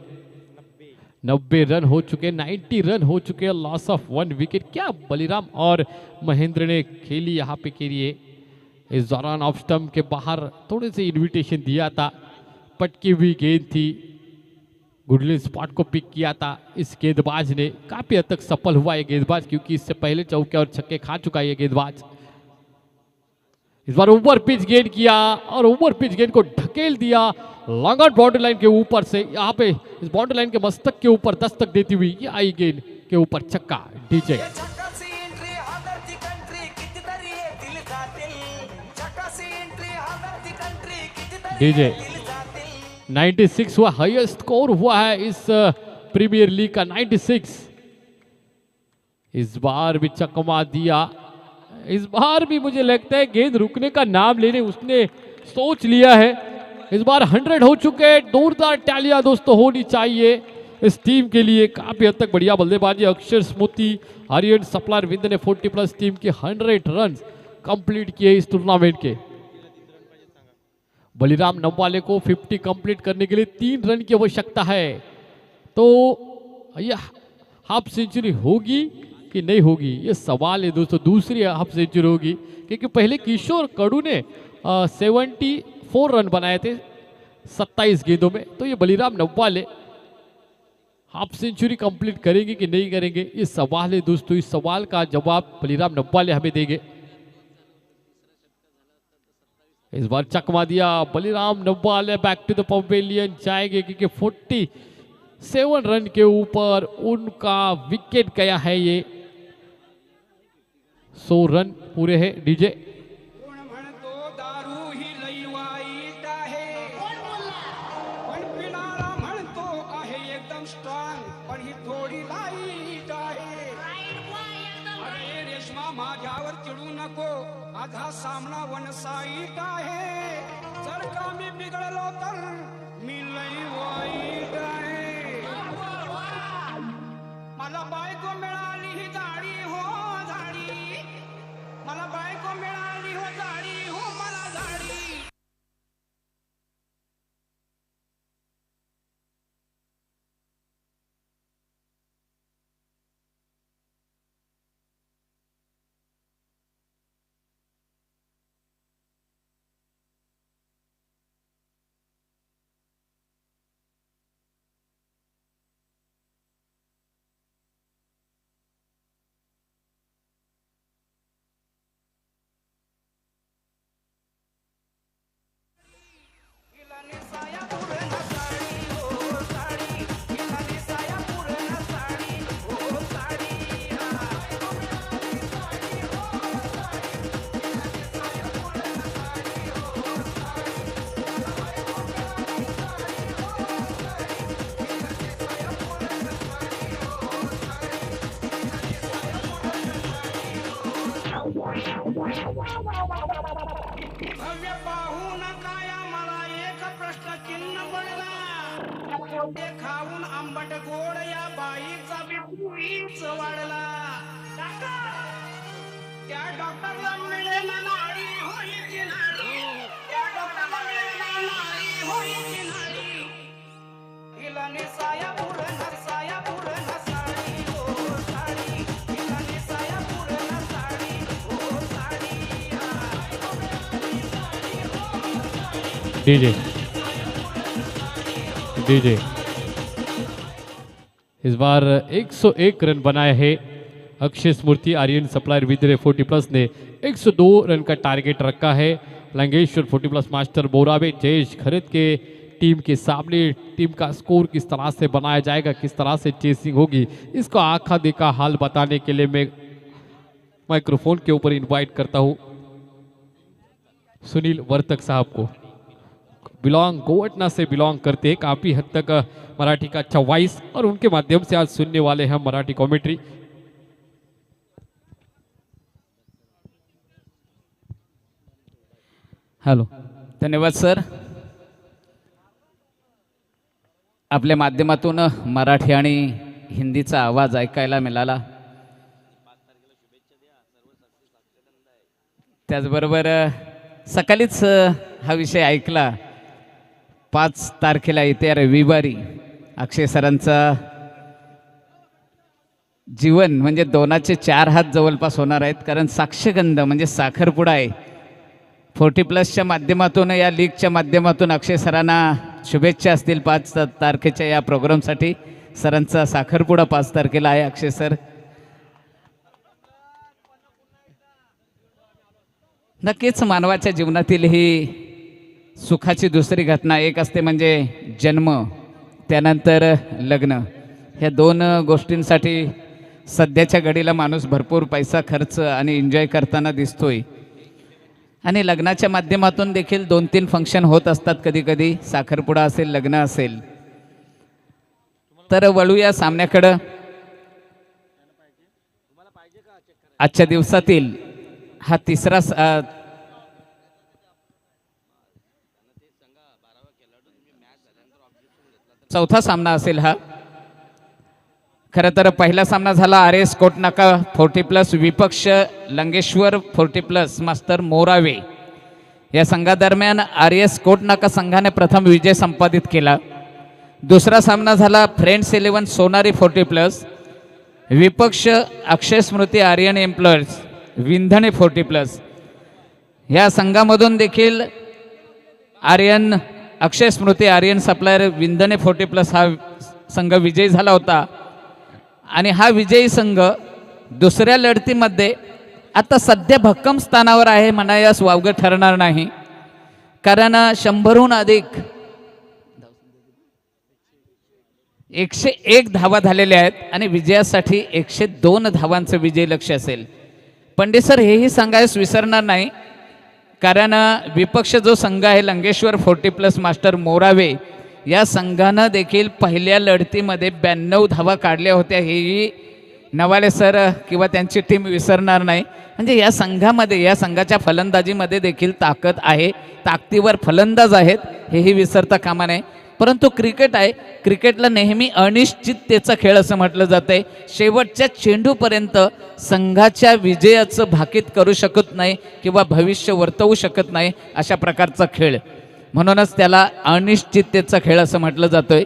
90 रन हो चुके, 90 रन हो चुके, लॉस ऑफ 1 विकेट। क्या बलिराम और महेंद्र ने खेली यहाँ पे के लिए। इस दौरान ऑफ स्टंप के बाहर थोड़े से इन्विटेशन दिया था, पटकी हुई गेंद थी, गुडलिन स्पॉट को पिक किया था इस गेंदबाज ने, काफी हद तक सफल हुआ ये गेंदबाज, क्योंकि इससे पहले चौके और छक्के खा चुका है ये गेंदबाज। इस बार ओवर पिच गेंद किया और ओवर पिच गेंद को ढकेल दिया लॉन्ग आउट बाउंड्री लाइन के ऊपर से, यहाँ पे इस बाउंड्री लाइन के मस्तक के ऊपर दस्तक देती हुई ये आई गेंद के ऊपर छक्का। डीजे डीजे 96 हुआ, हाईएस्ट स्कोर हुआ है इस प्रीमियर लीग का 96। इस बार भी चकमा दिया, इस बार भी मुझे लगता है गेंद रुकने का नाम लेने उसने सोच लिया है। इस बार 100 हो चुके, जोरदार तालियां दोस्तों होनी चाहिए इस टीम के लिए, काफी हद तक बढ़िया बल्लेबाजी। अक्षर स्मृति हरियन सप्लायर विंद ने 40+ टीम के 100 रन कंप्लीट किए इस टूर्नामेंट के। बलिराम नव्वाले को 50 कंप्लीट करने के लिए 3 रन की आवश्यकता है, तो यह हाफ सेंचुरी होगी कि नहीं होगी ये सवाल है दोस्तों। दूसरी हाफ सेंचुरी होगी, क्योंकि पहले किशोर कड़ू ने 74 रन बनाए थे 27 गेंदों में, तो ये बलिराम नव्वाले हाफ सेंचुरी कंप्लीट करेंगे कि नहीं करेंगे ये सवाल है दोस्तों। इस सवाल का जवाब बलिराम नव्वाले हमें देंगे। इस बार चकमा दिया Baliram Navwale, back to the pavilion जाएंगे, क्योंकि 47 रन के ऊपर उनका विकेट गया है। ये 100 रन पूरे हैं। डीजे आधा सामना वन साईट आहे, जर का मी बिघडलो तर मी लई वाईट आहे। मला बायको मिळाली ही झाडी हो झाडी, मला बायको मिळाली हो झाडी हो मला झाडी। भव्य पाहून काया मला एक प्रश्न चिन्ह पडला, ते खाऊन आंबट गोड या बाईचा बीच वाढला। त्या डॉक्टरला मिळेना नाडी होई की नाडी, त्या डॉक्टरला मिळेना नाडी होई की नाडी। हिला निसाया पुढं नसाया पुढं नसाडी हो साडी, हिला निसाया पुढं नसाडी हो साडी। डीजे डीजे इस बार 101 रन बनाए हैं अक्षय स्मृति आर्यन सप्लायर विद्रे 40+ ने 102 रन का टारगेट रखा है। लंगेश्वर 40+ मास्टर बोरावे जयेश खरीद के टीम के सामने टीम का स्कोर किस तरह से बनाया जाएगा, किस तरह से चेसिंग होगी, इसका आंखा देखा हाल बताने के लिए मैं माइक्रोफोन के ऊपर इनवाइट करता हूं सुनील वर्तक साहब को। गोवटना से बिलोंग करते हैं, काफी हद तक मराठी का अच्छा वॉइस और उनके माध्यम से आज सुनने वाले हैं मराठी कमेंट्री। हॅलो, धन्यवाद सर. आपल्या माध्यमातून मराठी आणि हिंदीचा आवाज ऐकायला मिळाला. त्याचबरोबर सकाळीच हा विषय ऐकला. 5 तारखेला येत्या रविवारी अक्षय सरांचा जीवन म्हणजे 2चे 4 हात जवळपास होणार आहेत. कारण साक्षगंध म्हणजे साखरपुडा आहे. 40+ माध्यमातून या लीगच्या माध्यमातून अक्षय सरांना शुभेच्छा असतील 5 तारखेच्या या प्रोग्रामसाठी. सरांचा साखरपुडा 5 तारखेला आहे. अक्षय सर, नक्कीच मानवाच्या जीवनातील ही सुखाची दुसरी घटना एक असते म्हणजे जन्म, त्यानंतर लग्न. ह्या 2 गोष्टींसाठी सध्याच्या घडीला माणूस भरपूर पैसा खर्च आणि एन्जॉय करताना दिसतोय. आणि लग्नाच्या माध्यमातून देखील 2-3 फंक्शन होत असतात कधी कधी, साखरपुडा असेल लग्न असेल. तर वळूया सामन्याकडं. आजच्या दिवसातील हा तिसरा चौथा सामना असेल हा. खरं तर पहिला सामना झाला RS कोटनाका 40+ विपक्ष लंगेश्वर 40+ मास्टर मोरावे या संघादरम्यान RS कोटनाका संघाने प्रथम विजय संपादित केला. दुसरा सामना झाला फ्रेंड्स 11 सोनारी 40+ विपक्ष अक्षय स्मृती आर्यन एम्प्लॉयर्स विंधणे 40+. या संघामधून देखील आर्यन अक्षय स्मृती आर्यन सप्लायर विंधणे 40+ हा संघ विजयी झाला होता. आणि हा विजयी संघ दुसऱ्या लढतीमध्ये आता सध्या भक्कम स्थानावर आहे म्हणायास वावगं ठरणार नाही. कारण 100हून अधिक 101 धावा झालेल्या आहेत आणि विजयासाठी 102 धावांचं विजय लक्ष्य असेल. पंडित सर हेही सांगायस विसरणार नाही. कारण विपक्ष जो संघ आहे लंगेश्वर 40+ मास्टर मोरावे या संघानं देखील पहिल्या लढतीमध्ये 92 धावा काढल्या होत्या. हेही नवाले सर किंवा त्यांची टीम विसरणार नाही. म्हणजे या संघामध्ये या संघाच्या फलंदाजीमध्ये देखील ताकद आहे, ताकदीवर फलंदाज आहेत, हेही विसरता कामा नये. परंतु क्रिकेट आहे, क्रिकेटला नेहमी अनिश्चिततेचा खेळ असं म्हटलं जातंय. शेवटच्या चेंडूपर्यंत संघाच्या विजयाचं भाकीत करू शकत नाही किंवा भविष्य वर्तवू शकत नाही अशा प्रकारचा खेळ, म्हणूनच त्याला अनिश्चिततेचा खेळ असं म्हटलं जातोय.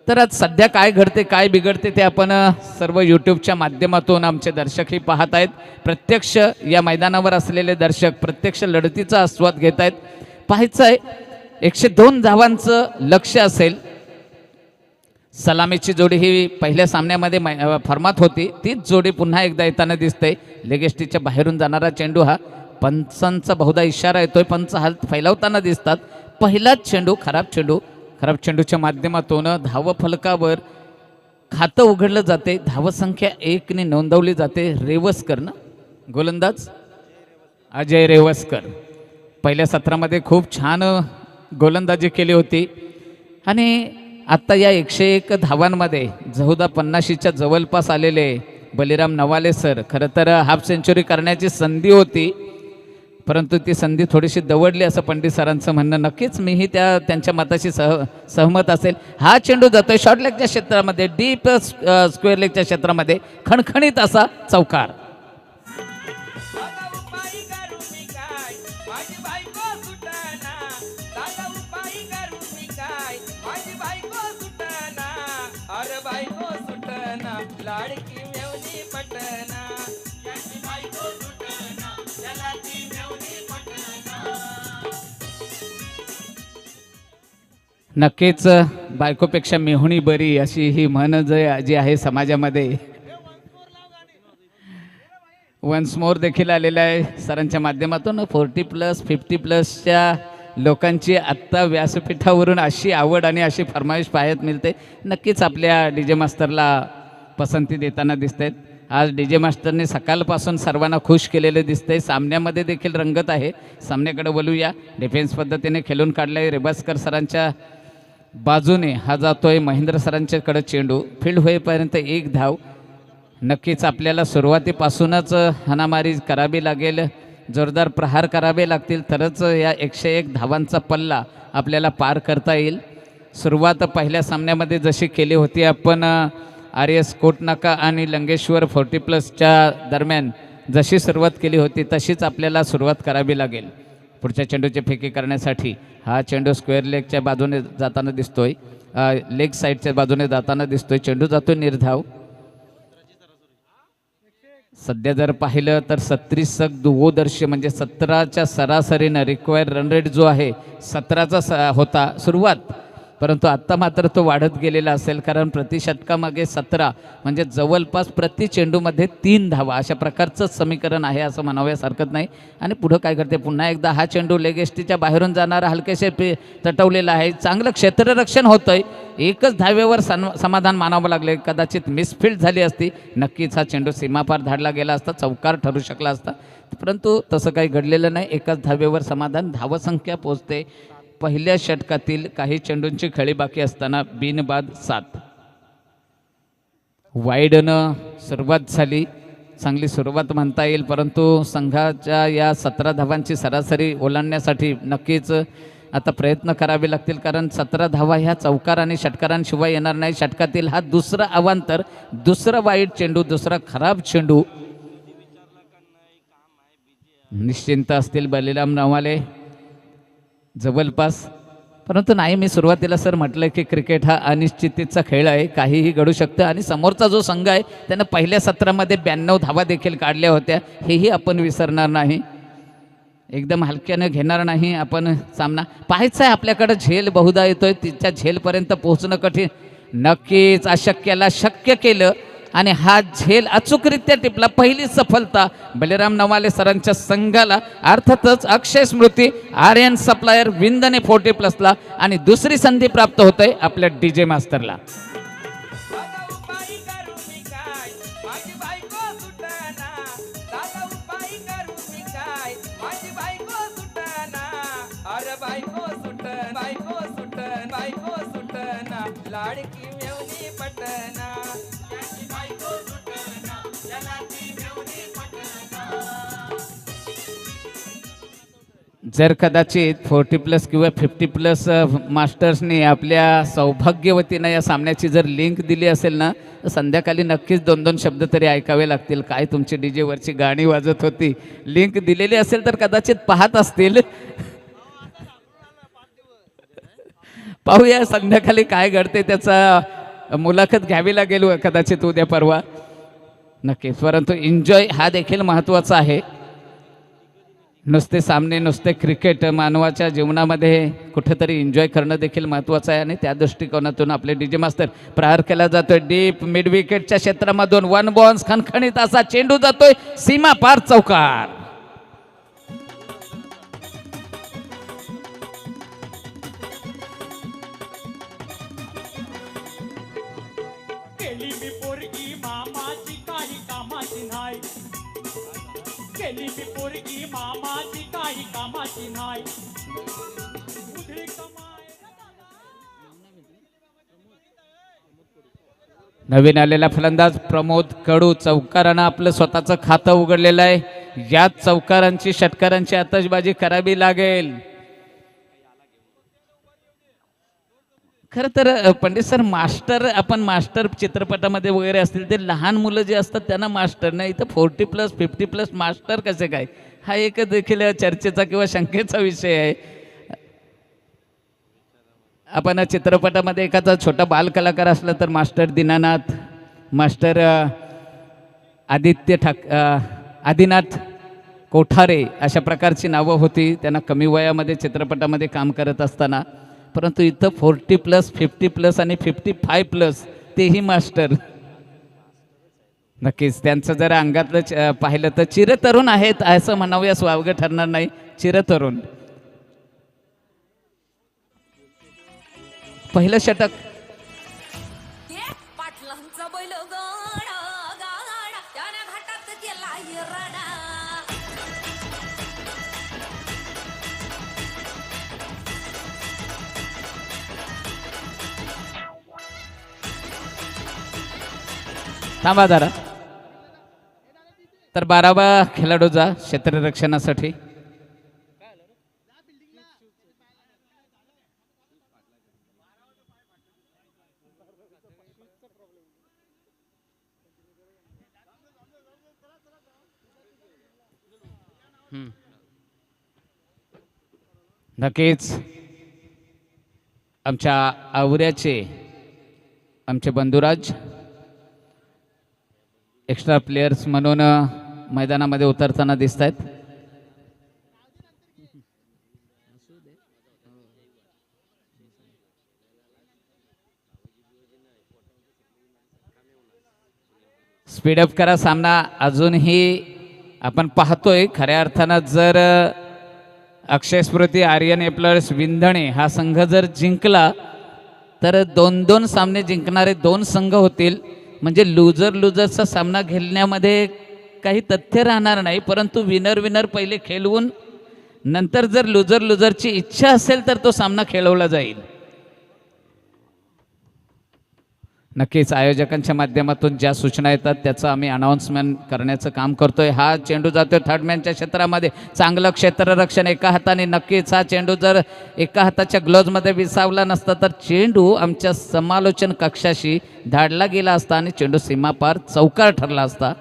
तर आज सध्या काय घडते काय बिघडते ते आपण सर्व यूट्यूबच्या माध्यमातून आमचे दर्शकही पाहत आहेत. प्रत्यक्ष या मैदानावर असलेले दर्शक प्रत्यक्ष लढतीचा आस्वाद घेत आहेत. पाहायचं आहे 102 धावांचं लक्ष्य असेल. सलामीची जोडी ही पहिल्या सामन्यामध्ये फॉर्मात होती, तीच जोडी पुन्हा एकदा येताना दिसते. लेगेस्टीच्या बाहेरून जाणारा चेंडू हा पंचांचा बहुधा इशारा येतोय, पंच हात फैलावताना दिसतात. पहिलाच चेंडू खराब चेंडूच्या माध्यमातून धाव फलकावर खातं उघडलं जाते. धावसंख्या 1 ने नोंदवली जाते. रेवस्कर ना गोलंदाज अजय रेवस्कर पहिल्या सत्रामध्ये खूप छान गोलंदाजी केली होती. आणि आत्ता या 101 धावांमध्ये 50च्या जवळपास आलेले बलिराम नवाले सर, खरं तर हाफ सेंचुरी करण्याची संधी होती परंतु ती संधी थोडीशी दवडली असं पंडित सरांचं म्हणणं. नक्कीच मीही त्यांच्या मताशी सहमत असेल. हा चेंडू जातोय शॉर्ट लेगच्या क्षेत्रामध्ये, डीप स्क्वेअर लेगच्या क्षेत्रामध्ये, खणखणीत असा चौकार. लाडकी मेवणी पटना याची बायको सुटना त्याला ती मेवणी पटना. नक्कीच बायकोपेक्षा मेहुणी बरी अशी ही म्हण जी आहे समाजामध्ये. वन्स मोर देखील आलेला आहे सरांच्या माध्यमातून. 40+ 50+च्या लोकांची आत्ता व्यासपीठावरून अशी आवड आणि अशी फरमाईश पाहायला मिळते. नक्कीच आपल्या डी जे मास्टरला पसंती देताना दिसत आहेत. आज डी जे मास्टरने सकाळपासून सर्वांना खुश केलेले दिसतंय. सामन्यामध्ये देखील रंगत आहे. सामन्याकडे बोलूया. डिफेन्स पद्धतीने खेळून काढलाय रेबास्कर सरांच्या बाजूने. हा जातोय महेंद्र सरांच्याकडे चेंडू. फील्ड होईपर्यंत 1 धाव. नक्कीच आपल्याला सुरुवातीपासूनच हाणामारी करावी लागेल, जोरदार प्रहार करावे लागतील, तरच या 101 धावांचा पल्ला आपल्याला पार करता येईल. सुरुवात पहिल्या सामन्यामध्ये जशी केली होती आपण RS कोटनाका आणि लंगेश्वर 40+च्या दरम्यान जशी सुरुवात केली होती तशीच आपल्याला सुरुवात करावी लागेल. पुढच्या चेंडूची फेकी करण्यासाठी हा चेंडू स्क्वेअर लेगच्या बाजूने जाताना दिसतोय, लेग साईडच्या बाजूने जाताना दिसतोय. चेंडू जातोय निर्धाव. सध्या जर पाहिलं तर 36 दुवोदर्श म्हणजे 17च्या सरासरीनं रिक्वायर रन रेट जो आहे 17चा होता सुरुवात, परंतु आत्ता मात्र तो वाढत गेलेला असेल, कारण प्रति षटकामागे 17 म्हणजे जवळपास प्रति चेंडूमध्ये 3 धावा अशा प्रकारचं समीकरण आहे असं म्हणाव्यास हरकत नाही. आणि पुढं काय करते पुन्हा एकदा हा चेंडू लेग एसटीच्या बाहेरून जाणारा हलकेसे तटवलेला आहे. चांगलं क्षेत्ररक्षण होतंय. एकच धावेवर समाधान मानावं लागले. कदाचित मिसफिल्ड झाली असती, नक्कीच हा चेंडू सीमापार धाडला गेला असता, चौकार ठरू शकला असता, परंतु तसं काही घडलेलं नाही. एकाच धावेवर समाधान. धावसंख्या पोचते. पहिल्या षटकातील काही चेंडूंची खेळी बाकी असताना बिनबाद 7. वाईडनं सुरुवात झाली. चांगली सुरुवात म्हणता येईल, परंतु संघाच्या या 17 धावांची सरासरी ओलांडण्यासाठी नक्कीच आता प्रयत्न करावे लागतील, कारण 17 धावा ह्या चौकार आणि षटकारांशिवाय येणार नाही. षटकातील हा दुसरा अवांतर, दुसरा वाईट चेंडू, दुसरा खराब चेंडू. निश्चिंत असतील बलिराम नवाले जवळपास, परंतु नाही, मी सुरुवातीला सर म्हटलं की क्रिकेट हा अनिश्चिततेचा खेळ आहे, काहीही घडू शकतं. आणि समोरचा जो संघ आहे त्यानं पहिल्या सत्रामध्ये 92 धावा देखील काढल्या होत्या, हेही आपण विसरणार नाही. एकदम हलक्यानं घेणार नाही आपण सामना. पाहायचा आहे आपल्याकडं झेल बहुधा येतोय, तिच्या झेलपर्यंत पोहोचणं कठीण. नक्कीच अशक्याला शक्य केलं आणि हा झेल अचूकरित्या टिपला. पहिली सफलता बलिराम नवाले सरांच्या संघाला. अर्थातच अक्षय स्मृती आर्यन सप्लायर विंदने 40+ला आणि दुसरी संधी प्राप्त होते आपल्या डी जे मास्टरला. लाडकी मेवणी पटना, जर कदाचित 40+ किंवा 50+ मास्टर्सने आपल्या सौभाग्यवतीनं या सामन्याची जर लिंक दिली असेल ना, तर संध्याकाळी नक्कीच 2-2 शब्द तरी ऐकावे लागतील. काय तुमची डी जेवरची गाणी वाजत होती, लिंक दिलेली असेल तर कदाचित पाहत असतील. पाहूया संध्याकाळी काय घडते, त्याचा मुलाखत घ्यावी लागेल कदाचित उद्या परवा नक्कीच. परंतु एन्जॉय हा देखील महत्त्वाचा आहे. नुसते सामने, नुसते क्रिकेट मानवाच्या जीवनामध्ये कुठेतरी एन्जॉय करणं देखील महत्त्वाचं आहे. आणि त्या दृष्टिकोनातून आपले डी जे मास्टर प्रहार केला जातोय डीप मिड विकेटच्या क्षेत्रामधून. 1 बॉन्स खणखणीत असा चेंडू जातोय सीमा पार चौकार. केली मी पोरगी मामाची काही कामाची नाही, केली मी पोरगी मामाची काही कामाची नाही. उधळी कमाय. नवीन आलेला फलंदाज प्रमोद कडू चौकारानं आपलं स्वतःचं खातं उघडलेलं आहे. याच चौकारांची षटकारांची आतषबाजी करावी लागेल. खरं तर पंडित सर, मास्टर आपण मास्टर चित्रपटामध्ये वगैरे असतील ते लहान मुलं जे असतात त्यांना मास्टर नाही, इथं 40+, 50+ मास्टर कसे काय, हा एक देखील चर्चेचा किंवा शंकेचा विषय आहे. आपण चित्रपटामध्ये एखादा छोटा बालकलाकार असला तर मास्टर दीनानाथ, मास्टर आदिनाथ कोठारे अशा प्रकारची नावं होती त्यांना कमी वयामध्ये चित्रपटामध्ये काम करत असताना. परंतु इथं 40+, 50+ आणि 55+ तेही मास्टर. नक्कीच त्यांचं जर अंगातलं पाहिलं तर चिरतरुण आहेत असं म्हणावयास वावगं ठरणार नाही. चिरतरुण. पहिलं षटक. पाटलांचा बैल गाडा गाडा त्याने घाटात केला हिराडा. थांबा जरा. तर 12वा खेळाडूचा क्षेत्ररक्षणासाठी. नक्कीच आमच्या आवऱ्याचे आमचे बंधुराज एक्स्ट्रा प्लेयर्स म्हणून मैदानामध्ये उतरताना दिसत आहेत. स्पीडअप करा सामना. अजूनही आपण पाहतोय खऱ्या अर्थानं जर अक्षय स्मृती आर्यन एप्लर्स विंधणे हा संघ जर जिंकला तर 2-2 सामने जिंकणारे 2 संघ होतील. म्हणजे लुजरचा सामना खेळण्यामध्ये काही तथ्य राहणार नाही. परंतु विनर पहिले खेळवून नंतर जर लुजरची इच्छा असेल तर तो सामना खेळवला जाईल. नक्कीच आयोजकांच्या माध्यमातून ज्या सूचना येतात त्याचं आम्ही अनाऊन्समेंट करण्याचं काम करतोय. हा चेंडू जातोय थर्डमॅनच्या क्षेत्रामध्ये. चांगलं क्षेत्ररक्षण एका हाताने. नक्कीच हा चेंडू जर एका हाताच्या ग्लोव्जमध्ये विसावला नसता तर चेंडू आमच्या समालोचन कक्षाशी धाडला गेला असता आणि चेंडू सीमापार चौकार ठरला असता.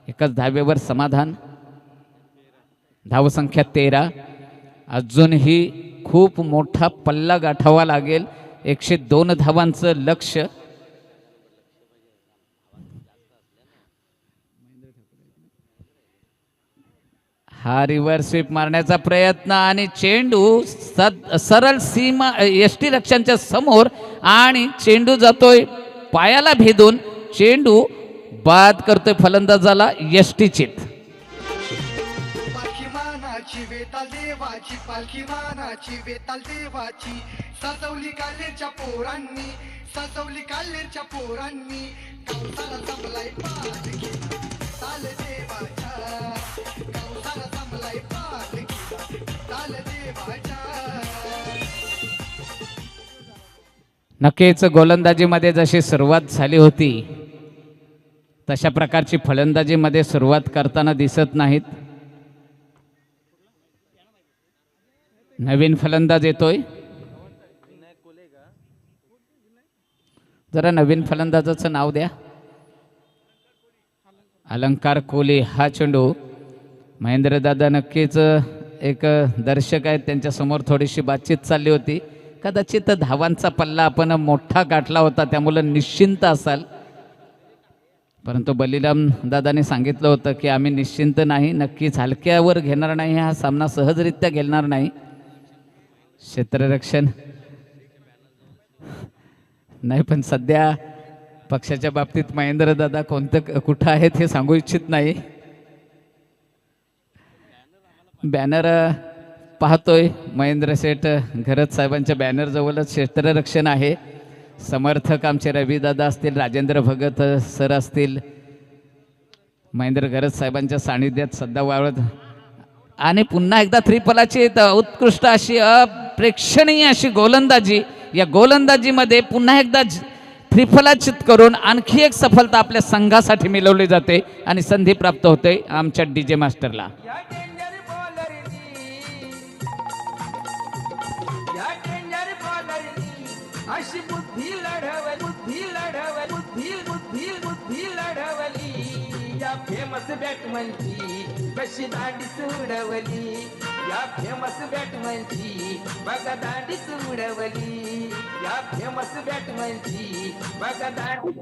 एकच धावेवर समाधान. धावसंख्या 13. अजूनही खूप मोठा पल्ला गाठावा लागेल. 102 धावांचं लक्ष. हा रिव्हर्स स्वीप मारण्याचा प्रयत्न आणि चेंडू सरळ सीमा यष्टी रक्षांच्या समोर आणि चेंडू जातोय पायाला भेदून. चेंडू बाद करतोय फलंदाजाला यष्टीचित. पालखी मानाची वेताल देवाची पालखी मानाची वेताल देवाची सजवली कालेच्या पोरांनी सजवली कालेच्या पोरांनी कौसाला जमलाय पालखी ताल देवाच्या कौसाला जमलाय पालखी ताल देवाच्या. नक्कीच गोलंदाजीमध्ये जशी सुरुवात झाली होती तशा प्रकारची फलंदाजीमध्ये सुरुवात करताना दिसत नाहीत. नवीन फलंदाज येतोय. जरा नवीन फलंदाजाचं नाव द्या. अलंकार कोहली. हा चेंडू महेंद्रदादा नक्कीच एक दर्शक आहेत त्यांच्यासमोर थोडीशी बातचीत चालली होती. कदाचित धावांचा पल्ला आपण मोठा गाठला होता त्यामुळं निश्चिंत असाल. परंतु बलिराम दादाने सांगितलं होतं की आम्ही निश्चिंत नाही. नक्कीच हलक्यावर घेणार नाही. हा सामना सहजरित्या घेणार नाही. क्षेत्ररक्षण नाही पण सध्या पक्षाच्या बाबतीत महेंद्र दादा कुठं आहेत हे सांगू इच्छित नाही. बॅनर पाहतोय महेंद्र शेठ घरत साहेबांच्या बॅनर जवळच क्षेत्ररक्षण आहे. समर्थक आमचे रविदादा असतील, राजेंद्र भगत सर असतील, महेंद्र घरत साहेबांच्या सानिध्यात सध्या वावळत. आणि पुन्हा एकदा त्रिफलाची उत्कृष्ट अशी अप्रेक्षणीय अशी गोलंदाजी. या गोलंदाजीमध्ये पुन्हा एकदा त्रिफलाचित करून आणखी एक सफलता आपल्या संघासाठी मिळवली जाते आणि संधी प्राप्त होते आमच्या डीजे मास्टरला. या डेंजर बॉलरनी अशी बुद्धी लढवली या फेमस बॅटमनची कशी दांडीच उडवली. या फेमस बॅटमनची बघा दांडीच उडवली. या फेमस बॅटमनची बघा दांडीच.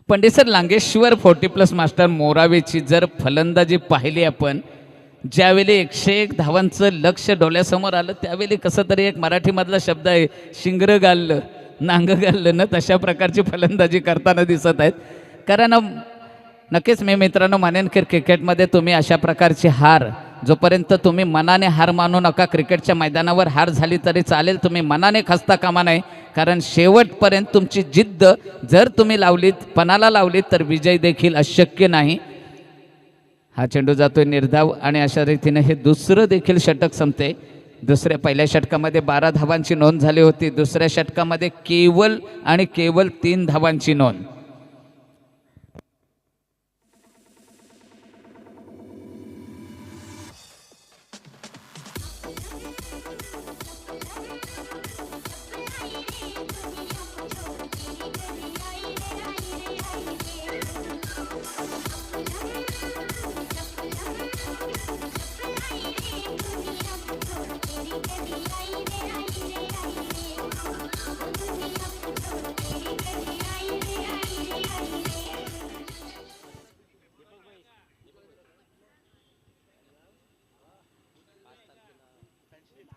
पंडित सर लांगेश्वर 40+ मास्टर मोरावेची जर फलंदाजी पाहिली आपण ज्यावेळी 101 धावांचं लक्ष डोळ्यासमोर आलं त्यावेळी कसं तरी एक मराठीमधला शब्द आहे, शिंगर गाललं नांग गाललं ना, तशा प्रकारची फलंदाजी करताना दिसत आहेत. कारण नक्कीच मी मित्रांनो म्हणेन की क्रिकेटमध्ये तुम्ही अशा प्रकारची हार, जोपर्यंत तुम्ही मनाने हार मानू नका, क्रिकेटच्या मैदानावर हार झाली तरी चालेल, तुम्ही मनाने खचता कामा नये. कारण शेवटपर्यंत तुमची जिद्द जर तुम्ही लावलीत, पणाला लावलीत, तर विजय देखील अशक्य नाही. हा चेंडू जातोय निर्धाव आणि अशा रीतीने हे दुसरं देखील षटक संपते. पहिल्या षटकामध्ये 12 धावांची नोंद झाली होती, दुसऱ्या षटकामध्ये केवळ आणि केवळ 3 धावांची नोंद.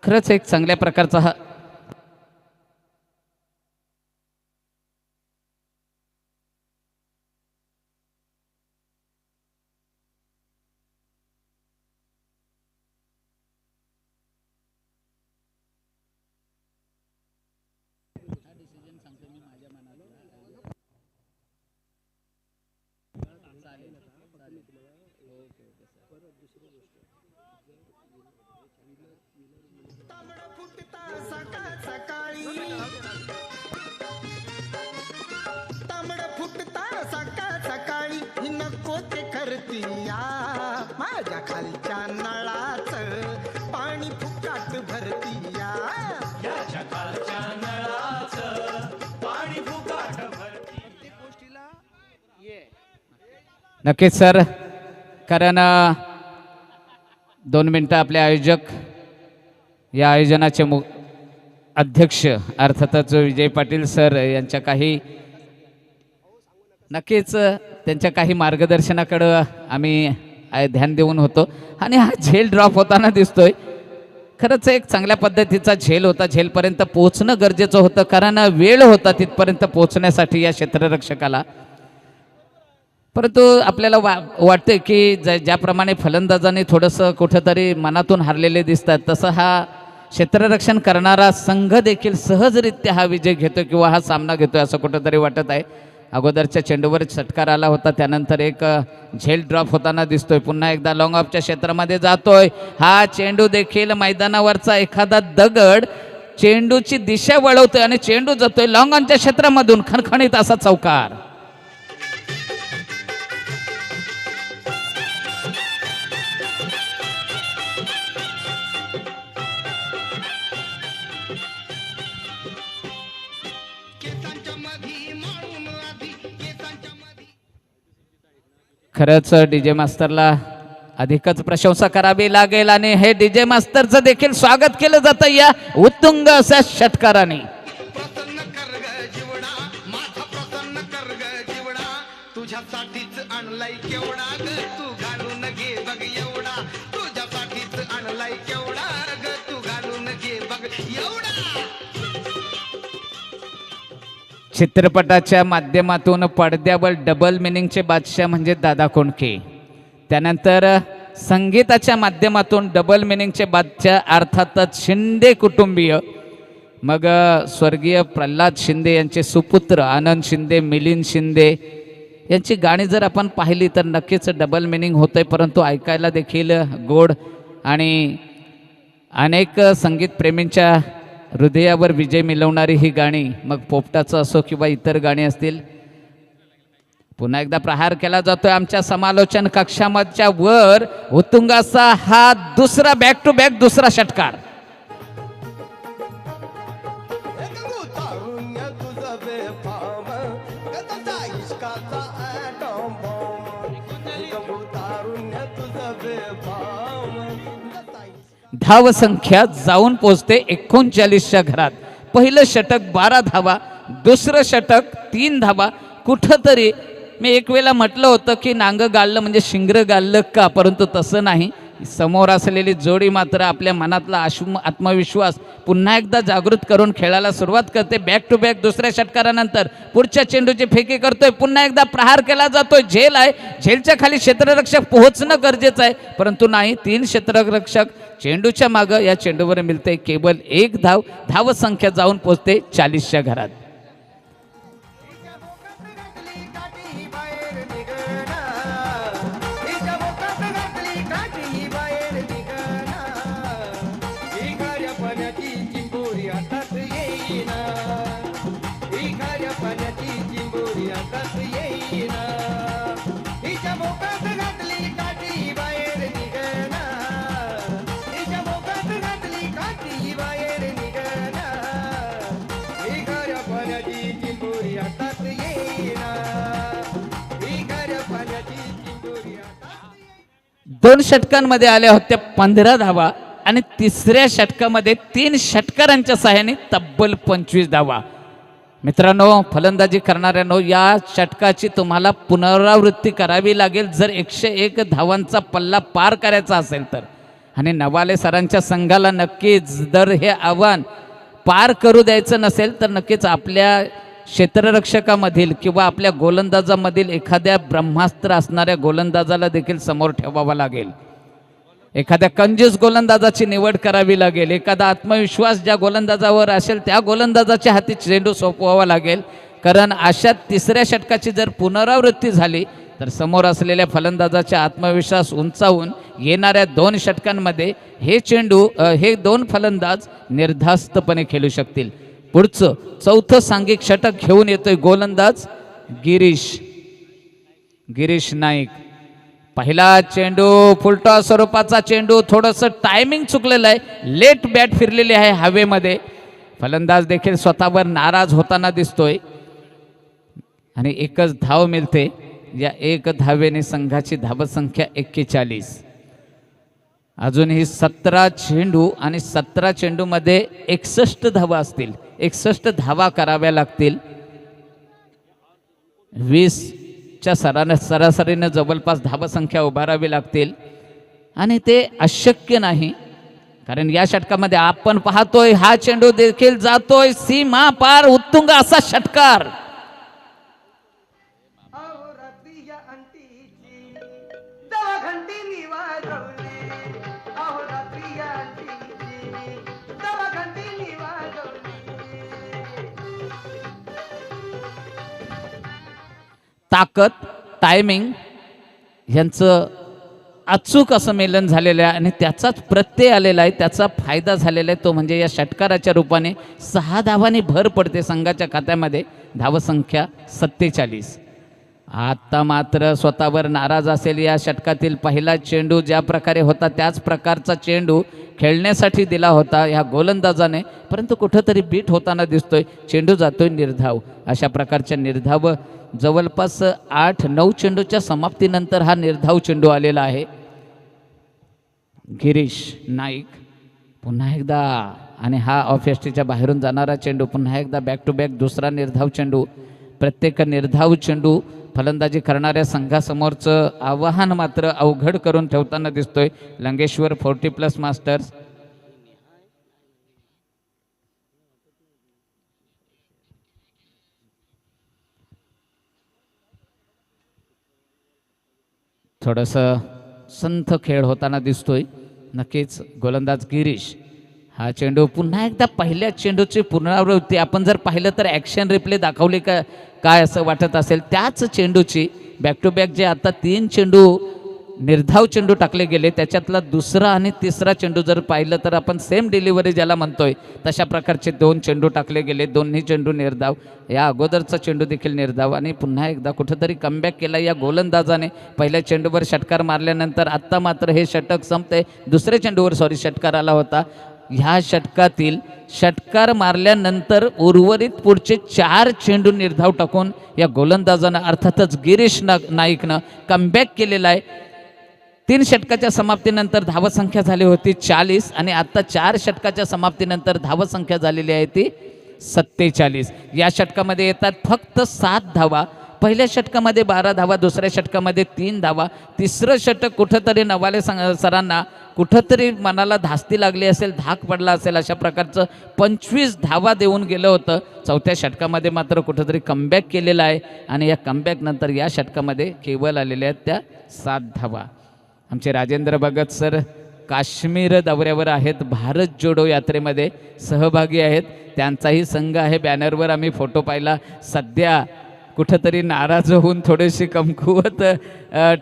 खरंच एक चांगल्या प्रकारचा हा तांबड फुटता सकाळ सकाळी नको ते करतीया माझ्या खालच्या नळाचं पाणी फुकाट भरतीया. नक्कीच सर, कारण 2 मिनटं आपले आयोजक, या आयोजनाचे अध्यक्ष अर्थातच विजय पाटील सर यांच्या काही नक्कीच त्यांच्या काही मार्गदर्शनाकडं आम्ही ध्यान देऊन होतो आणि हा झेल ड्रॉप होताना दिसतोय. खरंच एक चांगल्या पद्धतीचा झेल होता, झेलपर्यंत पोहोचणं गरजेचं होतं कारण वेळ होता तिथपर्यंत पोहोचण्यासाठी या क्षेत्ररक्षकाला. परंतु आपल्याला वाटतंय की ज्याप्रमाणे फलंदाजांनी थोडंसं कुठंतरी मनातून हारलेले दिसतात, तसं हा क्षेत्ररक्षण करणारा संघ देखील सहजरित्या हा विजय घेतो किंवा हा सामना घेतोय असं कुठंतरी वाटत आहे. अगोदरच्या चेंडूवर षटकार आला होता, त्यानंतर एक झेल ड्रॉप होताना दिसतोय. पुन्हा एकदा लॉंग ऑफच्या क्षेत्रामध्ये जातोय हा चेंडू देखील. मैदानावरचा एखादा दगड चेंडूची दिशा वळवतोय आणि चेंडू जातोय लॉंग ऑनच्या क्षेत्रामधून, खणखणीत असा चौकार. खरंच डीजे मास्तरला अधिकच प्रशंसा करावी लागेल आणि हे डीजे मास्तरचं देखील स्वागत केलं जातं या उत्तुंग अशा षटकाराने. प्रसन्न कर ग जीवडा माझा, प्रसन्न कर ग जीवडा, तुझ्यासाठीच आणलाय केवढा ग तू घालून घे बघ एवढा, तुझ्यासाठीच आणलाय केवढा ग तू घालून घे बघ एवढा. चित्रपटाच्या माध्यमातून पडद्यावर डबल मिनिंगचे बादशाह म्हणजे दादा कोंडके, त्यानंतर संगीताच्या माध्यमातून डबल मिनिंगचे बादशाह अर्थातच शिंदे कुटुंबीय, मग स्वर्गीय प्रल्हाद शिंदे यांचे सुपुत्र आनंद शिंदे, मिलिंद शिंदे यांची गाणी जर आपण पाहिली तर नक्कीच डबल मिनिंग होतंय, परंतु ऐकायला देखील गोड आणि अनेक संगीतप्रेमींच्या हृदयावर विजय मिळवणारी ही गाणी, मग पोपटाचं असो किंवा इतर गाणी असतील. पुन्हा एकदा प्रहार केला जातोय आमच्या समालोचन कक्षामधच्या वर. उत्तुंगाचा हा दुसरा बॅक टू बॅक दुसरा षटकार. तारुण्य तुझं बेफाम गतचा इश्काचा ॲटम बॉम्ब, तारुण्य तुझं बेफाम. धाव संख्या जाऊन पोहोचते 39च्या घरात. पहिलं षटक 12 धावा, दुसरं षटक 3 धावा. कुठंतरी मी एक वेळेला म्हटलं होतं की नांग गाळलं म्हणजे शिंगर गाळलं का, परंतु तसं नाही. समोर असलेली जोडी मात्र आपल्या मनातला आत्मविश्वास पुन्हा एकदा जागृत करून खेळायला सुरुवात करते. बॅक टू बॅक दुसऱ्या षटकारानंतर पुढच्या चेंडूची फेकी करतोय. पुन्हा एकदा प्रहार केला जातोय. झेल आहे, झेलच्या खाली क्षेत्ररक्षक पोहोचणं गरजेचं आहे, परंतु नाही. 3 क्षेत्ररक्षक चेंडूच्या मागं. या चेंडूवर मिळते केवळ 1 धाव. धावसंख्या जाऊन पोहोचते 40च्या घरात. दोन षटकांमध्ये आल्या होत्या 15 धावा आणि तिसऱ्या षटकामध्ये 3 षटकारांच्या सहाय्याने तब्बल 25 धावा. मित्रांनो, फलंदाजी करणाऱ्यांनो, या षटकाची तुम्हाला पुनरावृत्ती करावी लागेल जर 101 धावांचा पल्ला पार करायचा असेल तर. आणि नवाले सरांच्या संघाला नक्कीच जर हे आव्हान पार करू द्यायचं नसेल तर नक्कीच आपल्या क्षेत्ररक्षकामधील किंवा आपल्या गोलंदाजामधील एखाद्या ब्रह्मास्त्र असणाऱ्या गोलंदाजाला देखील समोर ठेवावा लागेल. एखाद्या कंजूस गोलंदाजाची निवड करावी लागेल. एखादा आत्मविश्वास ज्या गोलंदाजावर असेल त्या गोलंदाजाच्या हाती चेंडू सोपवावा लागेल. कारण अशा तिसऱ्या षटकाची जर पुनरावृत्ती झाली तर समोर असलेल्या फलंदाजाचा आत्मविश्वास उंचावून येणाऱ्या 2 षटकांमध्ये हे 2 फलंदाज निर्धास्तपणे खेळू शकतील. पुढचं 4थं सांघिक षटक घेऊन येतोय गोलंदाज गिरीश नाईक. पहिला चेंडू फुलटॉ स्वरूपाचा चेंडू. थोडंसं टायमिंग चुकलेलं आहे. लेट बॅट फिरलेली आहे हवेमध्ये. फलंदाज देखील स्वतःवर नाराज होताना दिसतोय आणि एकच धाव मिळते. या 1 धावेने संघाची धावसंख्या 41. अजूनही 17 चेंडू आणि 17 चेंडूमध्ये 61 धावा असतील. 61 धावा कराव्या लागतील. 20च्या सरासरीनं जवळपास धावसंख्या उभारावी लागतील आणि ते अशक्य नाही. कारण या षटकामध्ये आपण पाहतोय हा चेंडू देखील जातोय सीमा पार. उत्तुंग असा षटकार. ताकद, टायमिंग यांचं अचूक असं मेलन झालेलं आहे आणि त्याचाच प्रत्यय आलेला आहे. त्याचा फायदा झालेला आहे तो म्हणजे या षटकाराच्या रूपाने 6 धावांनी भर पडते संघाच्या खात्यामध्ये. धावसंख्या 47. आता मात्र स्वतःवर नाराज असेल. या षटकातील पहिला चेंडू ज्या प्रकारे होता त्याच प्रकारचा चेंडू खेळण्यासाठी दिला होता ह्या गोलंदाजाने, परंतु कुठंतरी बीट होताना दिसतोय. चेंडू जातोय निर्धाव. अशा प्रकारच्या निर्धाव जवळपास 8-9 चेंडूच्या समाप्तीनंतर हा निर्धाव चेंडू आलेला आहे. गिरीश नाईक पुन्हा एकदा आणि हा ऑफ यष्टीच्या बाहेरून जाणारा चेंडू. पुन्हा एकदा बॅक टू बॅक दुसरा निर्धाव चेंडू. प्रत्येक निर्धाव चेंडू फलंदाजी करणाऱ्या संघासमोरचं आव्हान मात्र अवघड करून ठेवताना दिसतोय लंगेश्वर 40+ मास्टर्स. थोडंसं संथ खेळ होताना दिसतोय. नक्कीच गोलंदाज गिरीश हा चेंडू पुन्हा एकदा पहिल्या चेंडूची पुनरावृत्ती आपण जर पाहिलं तर ॲक्शन रिप्ले दाखवली काय असं वाटत असेल. त्याच चेंडूची बॅक टू बॅक जे आता 3 चेंडू निर्धाव चेंडू टाकले गेले त्याच्यातला दुसरा आणि तिसरा चेंडू जर पाहिलं तर आपण सेम डिलिव्हरी ज्याला म्हणतोय तशा प्रकारचे 2 चेंडू टाकले गेले. दोन्ही चेंडू निर्धाव. या अगोदरचा चेंडू देखील निर्धाव आणि पुन्हा एकदा कुठंतरी कमबॅक केला या गोलंदाजाने. पहिल्या चेंडूवर षटकार मारल्यानंतर आत्ता मात्र हे षटक संपते. दुसऱ्या चेंडूवर षटकार आला होता. ह्या षटकातील षटकार मारल्यानंतर उर्वरित पुढचे 4 चेंडू निर्धाव टाकून या गोलंदाजानं अर्थातच गिरीश नाईकनं कमबॅक केलेला आहे. 3 षटकाच्या समाप्तीनंतर धावसंख्या झाली होती 40 आणि आता 4 षटकाच्या समाप्तीनंतर धावसंख्या झालेली आहे ती 47. या षटकामध्ये येतात फक्त 7 धावा. पहिल्या षटकामध्ये 12 धावा, दुसऱ्या षटकामध्ये 3 धावा, तिसरं षटक कुठंतरी नवाले सरांना कुठंतरी मनाला धास्ती लागली असेल, धाक पडला असेल, अशा प्रकारचं 25 धावा देऊन गेलं होतं. चौथ्या षटकामध्ये मात्र कुठंतरी कमबॅक केलेला आहे आणि या कमबॅकनंतर या षटकामध्ये केवळ आलेल्या आहेत त्या 7 धावा. आमचे राजेंद्र भगत सर काश्मीर दौऱ्यावर आहेत, भारत जोडो यात्रेमध्ये सहभागी आहेत. त्यांचाही संघ आहे. बॅनरवर आम्ही फोटो पाहिला. सध्या कुठंतरी नाराज होऊन थोडीशी कमकुवत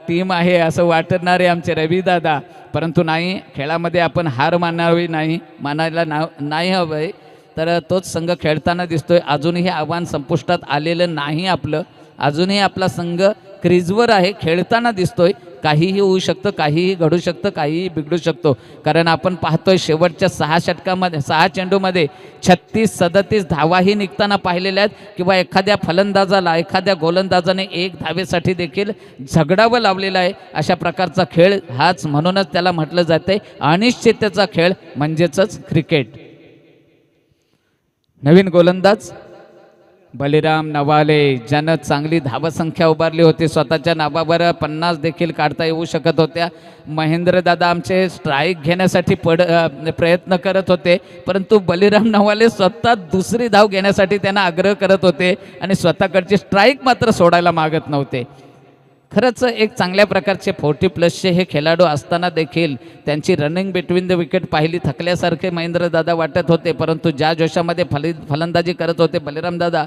टीम आहे असं वाटणारे आमचे रविदादा, परंतु नाही, खेळामध्ये आपण हार मानावी नाही, मानायला नाही हवं. तर तोच संघ खेळताना दिसतोय. अजूनही आव्हान संपुष्टात आलेलं नाही आपलं. अजूनही आपला संघ क्रीजवर आहे, खेळताना दिसतोय. काहीही होऊ शकतं, काहीही घडू शकतं, काहीही बिघडू शकतो. कारण आपण पाहतोय शेवटच्या 6 चेंडूमध्ये 36-37 धावाही निघताना पाहिलेल्या आहेत. किंवा एखाद्या फलंदाजाला, एखाद्या गोलंदाजाने 1 धावेसाठी देखील झगडावं लावलेलं आहे. अशा प्रकारचा खेळ हाच, म्हणूनच त्याला म्हटलं जाते अनिश्चिततेचा खेळ म्हणजेच क्रिकेट. नवीन गोलंदाज बलिराम नवाले, ज्यानं चांगली धावसंख्या उभारली होती, स्वतःच्या नावावर 50 देखील काढता येऊ शकत होत्या. महेंद्र दादा आमचे स्ट्राईक घेण्यासाठी प्रयत्न करत होते, परंतु बलिराम नवाले स्वतः दुसरी धाव घेण्यासाठी त्यांना आग्रह करत होते आणि स्वतःकडची स्ट्राईक मात्र सोडायला मागत नव्हते. खरंच एक चांगल्या प्रकारचे 40+ हे खेळाडू असताना देखील त्यांची रनिंग बिटवीन द विकेट पाहिली थकल्यासारखे महेंद्र दादा वाटत होते, परंतु ज्या जोशामध्ये फलंदाजी करत होते बलिराम दादा,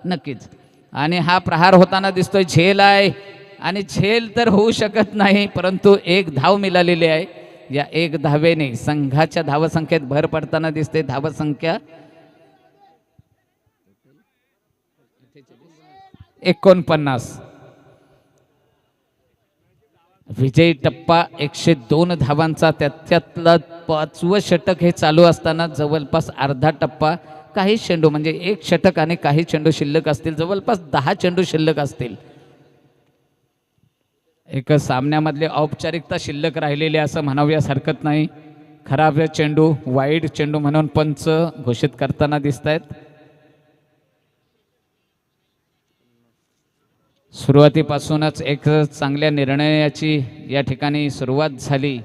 नक्कीच. आणि हा प्रहार होताना दिसतोय, झेल आहे आणि झेल तर होऊ शकत नाही, परंतु 1 धाव मिळालेली आहे. या 1 धावेने संघाच्या धावसंख्येत भर पडताना दिसते. धावसंख्या 49. विजयी टप्पा 102 धावांचा, त्यातलं 5वं षटक हे चालू असताना जवळपास अर्धा टप्पा, काही चेंडू म्हणजे 1 षटक आणि काही चेंडू शिल्लक असतील, जवळपास 10 चेंडू शिल्लक असतील. एक सामन्यामधले औपचारिकता शिल्लक राहिलेली असं म्हणाव्यास हरकत नाही. खराब चेंडू, वाईड चेंडू म्हणून पंच घोषित करताना दिसत आहेत. सुरुवातीपासूनच एक चांगल्या निर्णयाची या ठिकाणी सुरुवात झाली.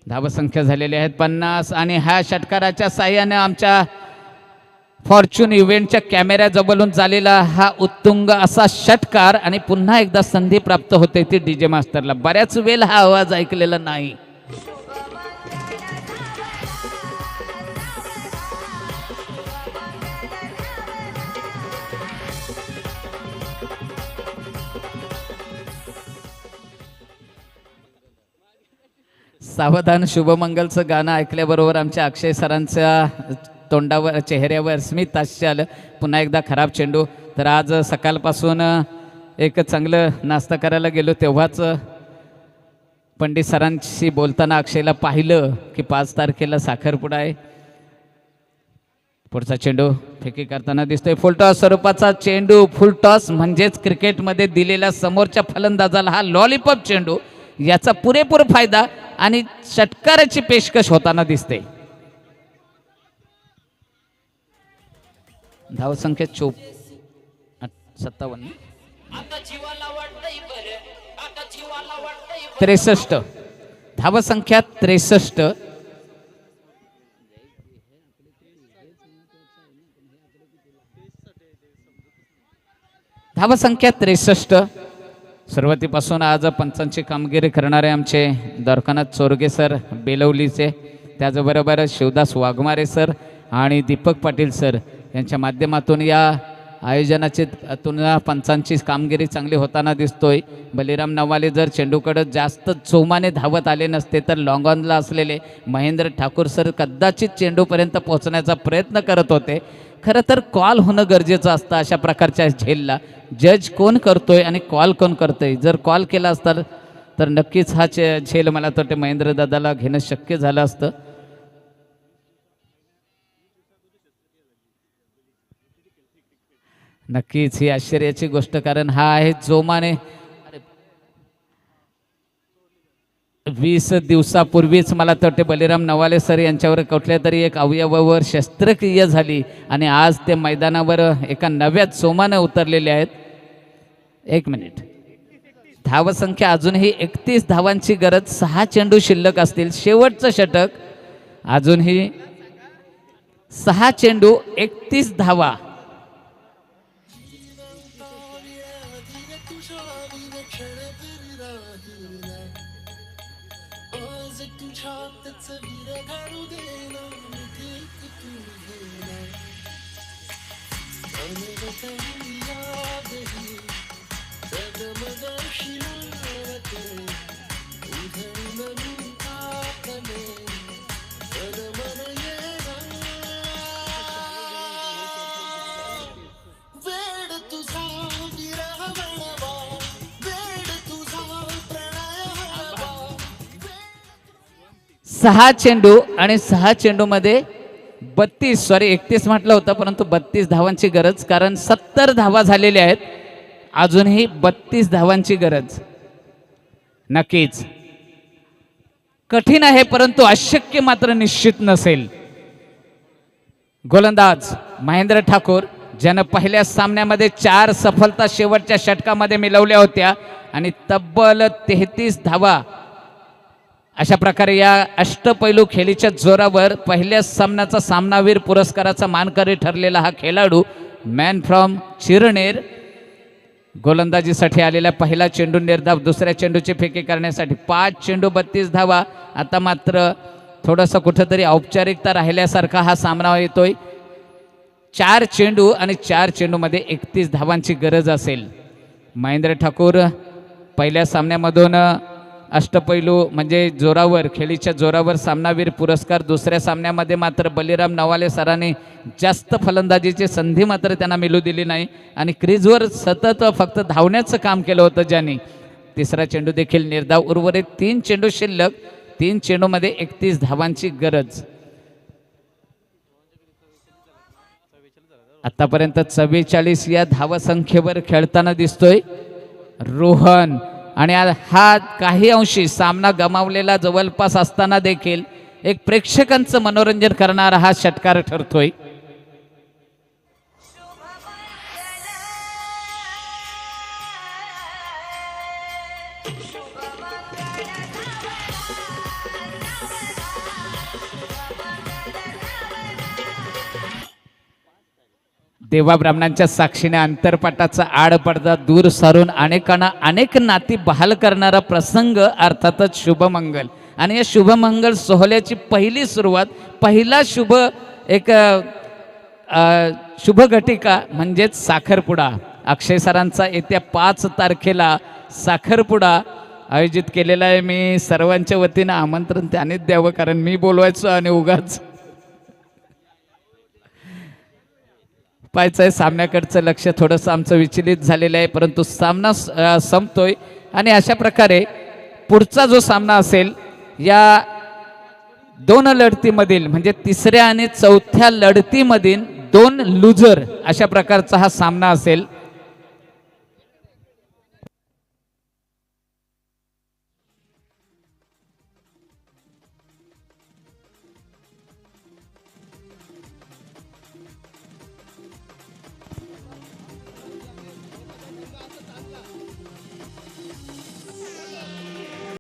धावसंख्या झालेली आहेत 50 आणि ह्या षटकाराच्या साह्याने आमच्या फॉर्च्यून इव्हेंटच्या कॅमेऱ्याजवळून झालेला हा उत्तुंग असा षटकार आणि पुन्हा एकदा संधी प्राप्त होते ती डीजे मास्टरला. बऱ्याच वेळ हा आवाज ऐकलेला नाही. सावधान शुभमंगलचं गाणं ऐकल्याबरोबर आमच्या अक्षय सरांच्या तोंडावर, चेहऱ्यावर स्मित हास्य आलं. पुन्हा एकदा खराब चेंडू. तर आज सकाळपासून एक चांगलं नाश्ता करायला गेलो तेव्हाच पंडित सरांशी बोलताना अक्षयला पाहिलं की 5 तारखेला साखरपुडा आहे. पुढचा चेंडू फेकी करताना दिसतोय. फुलटॉस स्वरूपाचा चेंडू. फुलटॉस म्हणजेच क्रिकेटमध्ये दिलेल्या समोरच्या फलंदाजाला हा लॉलीपॉप चेंडू, याचा पुरेपूर फायदा आणि षटकाराची पेशकश होताना दिसते. धावसंख्या 57. 63. धावसंख्या 63. धावसंख्या 63. सुरुवातीपासून आज पंचांची कामगिरी करणारे आमचे द्वारकानाथ चोरगे सर बेलवलीचे, त्याचबरोबर शिवदास वाघमारे सर आणि दीपक पाटील सर यांच्या माध्यमातून या आयोजनाची पंचांची कामगिरी चांगली होताना दिसतोय. बलिराम नवाले जर चेंडूकडे जास्त जोमाने धावत आले नसते तर लॉंग ऑनला असलेले महेंद्र ठाकूर सर कदाचित चेंडूपर्यंत पोहोचण्याचा प्रयत्न करत होते. खरं तर कॉल होणं गरजेचं असतं अशा प्रकारच्या झेलला. जज कोण करतोय आणि कॉल कोण करतोय, जर कॉल केला असता तर नक्कीच हा झेल मला वाटते महेंद्र दादाला घेणं शक्य झालं असतं. नक्कीच ही आश्चर्याची गोष्ट, कारण हा आहे जोमाने 20 दिवसापूर्वीच मला वाटते बलिराम नवाले सर यांच्यावर कुठल्या तरी एक अवयवावर शस्त्रक्रिया झाली आणि आज ते मैदानावर एका नव्या जोमाने उतरलेले आहेत. एक मिनिट. धावसंख्या अजूनही 31 धावांची गरज. 6 चेंडू शिल्लक असतील. शेवटचं षटक. अजूनही 6 चेंडू 31 धावा. सहा चेंडू आणि 6 चेंडू मध्ये 31 म्हटलं होतं, परंतु 32 धावांची गरज, कारण 70 धावा झालेल्या आहेत. अजूनही 32 धावांची गरज. नक्कीच कठीण आहे, परंतु अशक्य मात्र निश्चित नसेल. गोलंदाज महेंद्र ठाकूर, ज्यानं पहिल्या सामन्यामध्ये 4 सफलता शेवटच्या षटकामध्ये मिळवल्या होत्या आणि तब्बल 33 धावा. अशा प्रकारे या अष्टपैलू खेळीच्या जोरावर पहिल्या सामन्याचा सामनावीर पुरस्काराचा मानकरी ठरलेला हा खेळाडू मॅन फ्रॉम चिरनेर गोलंदाजीसाठी आलेला पहिला चेंडू निर्धाव. दुसऱ्या चेंडूची फेकी करण्यासाठी 5 चेंडू 32 धावा. आता मात्र थोडंसं कुठंतरी औपचारिकता राहिल्यासारखा हा सामना येतोय. 4 चेंडू आणि 4 चेंडूमध्ये 31 धावांची गरज असेल. महेंद्र ठाकूर पहिल्या सामन्यामधून अष्टपैलू म्हणजे जोरावर खेळीच्या जोरावर सामनावीर पुरस्कार. दुसऱ्या सामन्यामध्ये मात्र बलिराम नवाले सरांनी जास्त फलंदाजीची संधी मात्र त्यांना मिळू दिली नाही आणि क्रीजवर सतत फक्त धावण्याचं काम केलं होतं ज्यांनी. तिसरा चेंडू देखील निर्धाव. उर्वरित 3 चेंडू शिल्लक. 3 चेंडूमध्ये 31 धावांची गरज. आतापर्यंत 44 या धावसंख्येवर खेळताना दिसतोय रोहन. आणि हा काही अंशी सामना गमावलेला जवळपास असताना देखील एक प्रेक्षकांचं मनोरंजन करणारा हा षटकार ठरतोय. देवा ब्राह्मणांच्या साक्षीने अंतरपाटाचा आड पडदा दूर सारून अनेकांना अनेक नाती बहाल करणारा प्रसंग अर्थातच शुभमंगल. आणि या शुभमंगल सोहळ्याची पहिली सुरुवात, पहिला शुभ घटिका म्हणजेच साखरपुडा. अक्षय सरांचा येत्या 5 तारखेला साखरपुडा आयोजित केलेला आहे. मी सर्वांच्या वतीनं आमंत्रण त्यानेच द्यावं, कारण मी बोलवायचं आणि उगाच पाहायचं. सामन्याकडचं लक्ष थोडंसं आमचं विचलित झालेलं आहे, परंतु सामना संपतोय. आणि अशा प्रकारे पुढचा जो सामना असेल या 2 लढतीमधील म्हणजे तिसऱ्या आणि चौथ्या लढतीमधील 2 लुजर अशा प्रकारचा हा सामना असेल.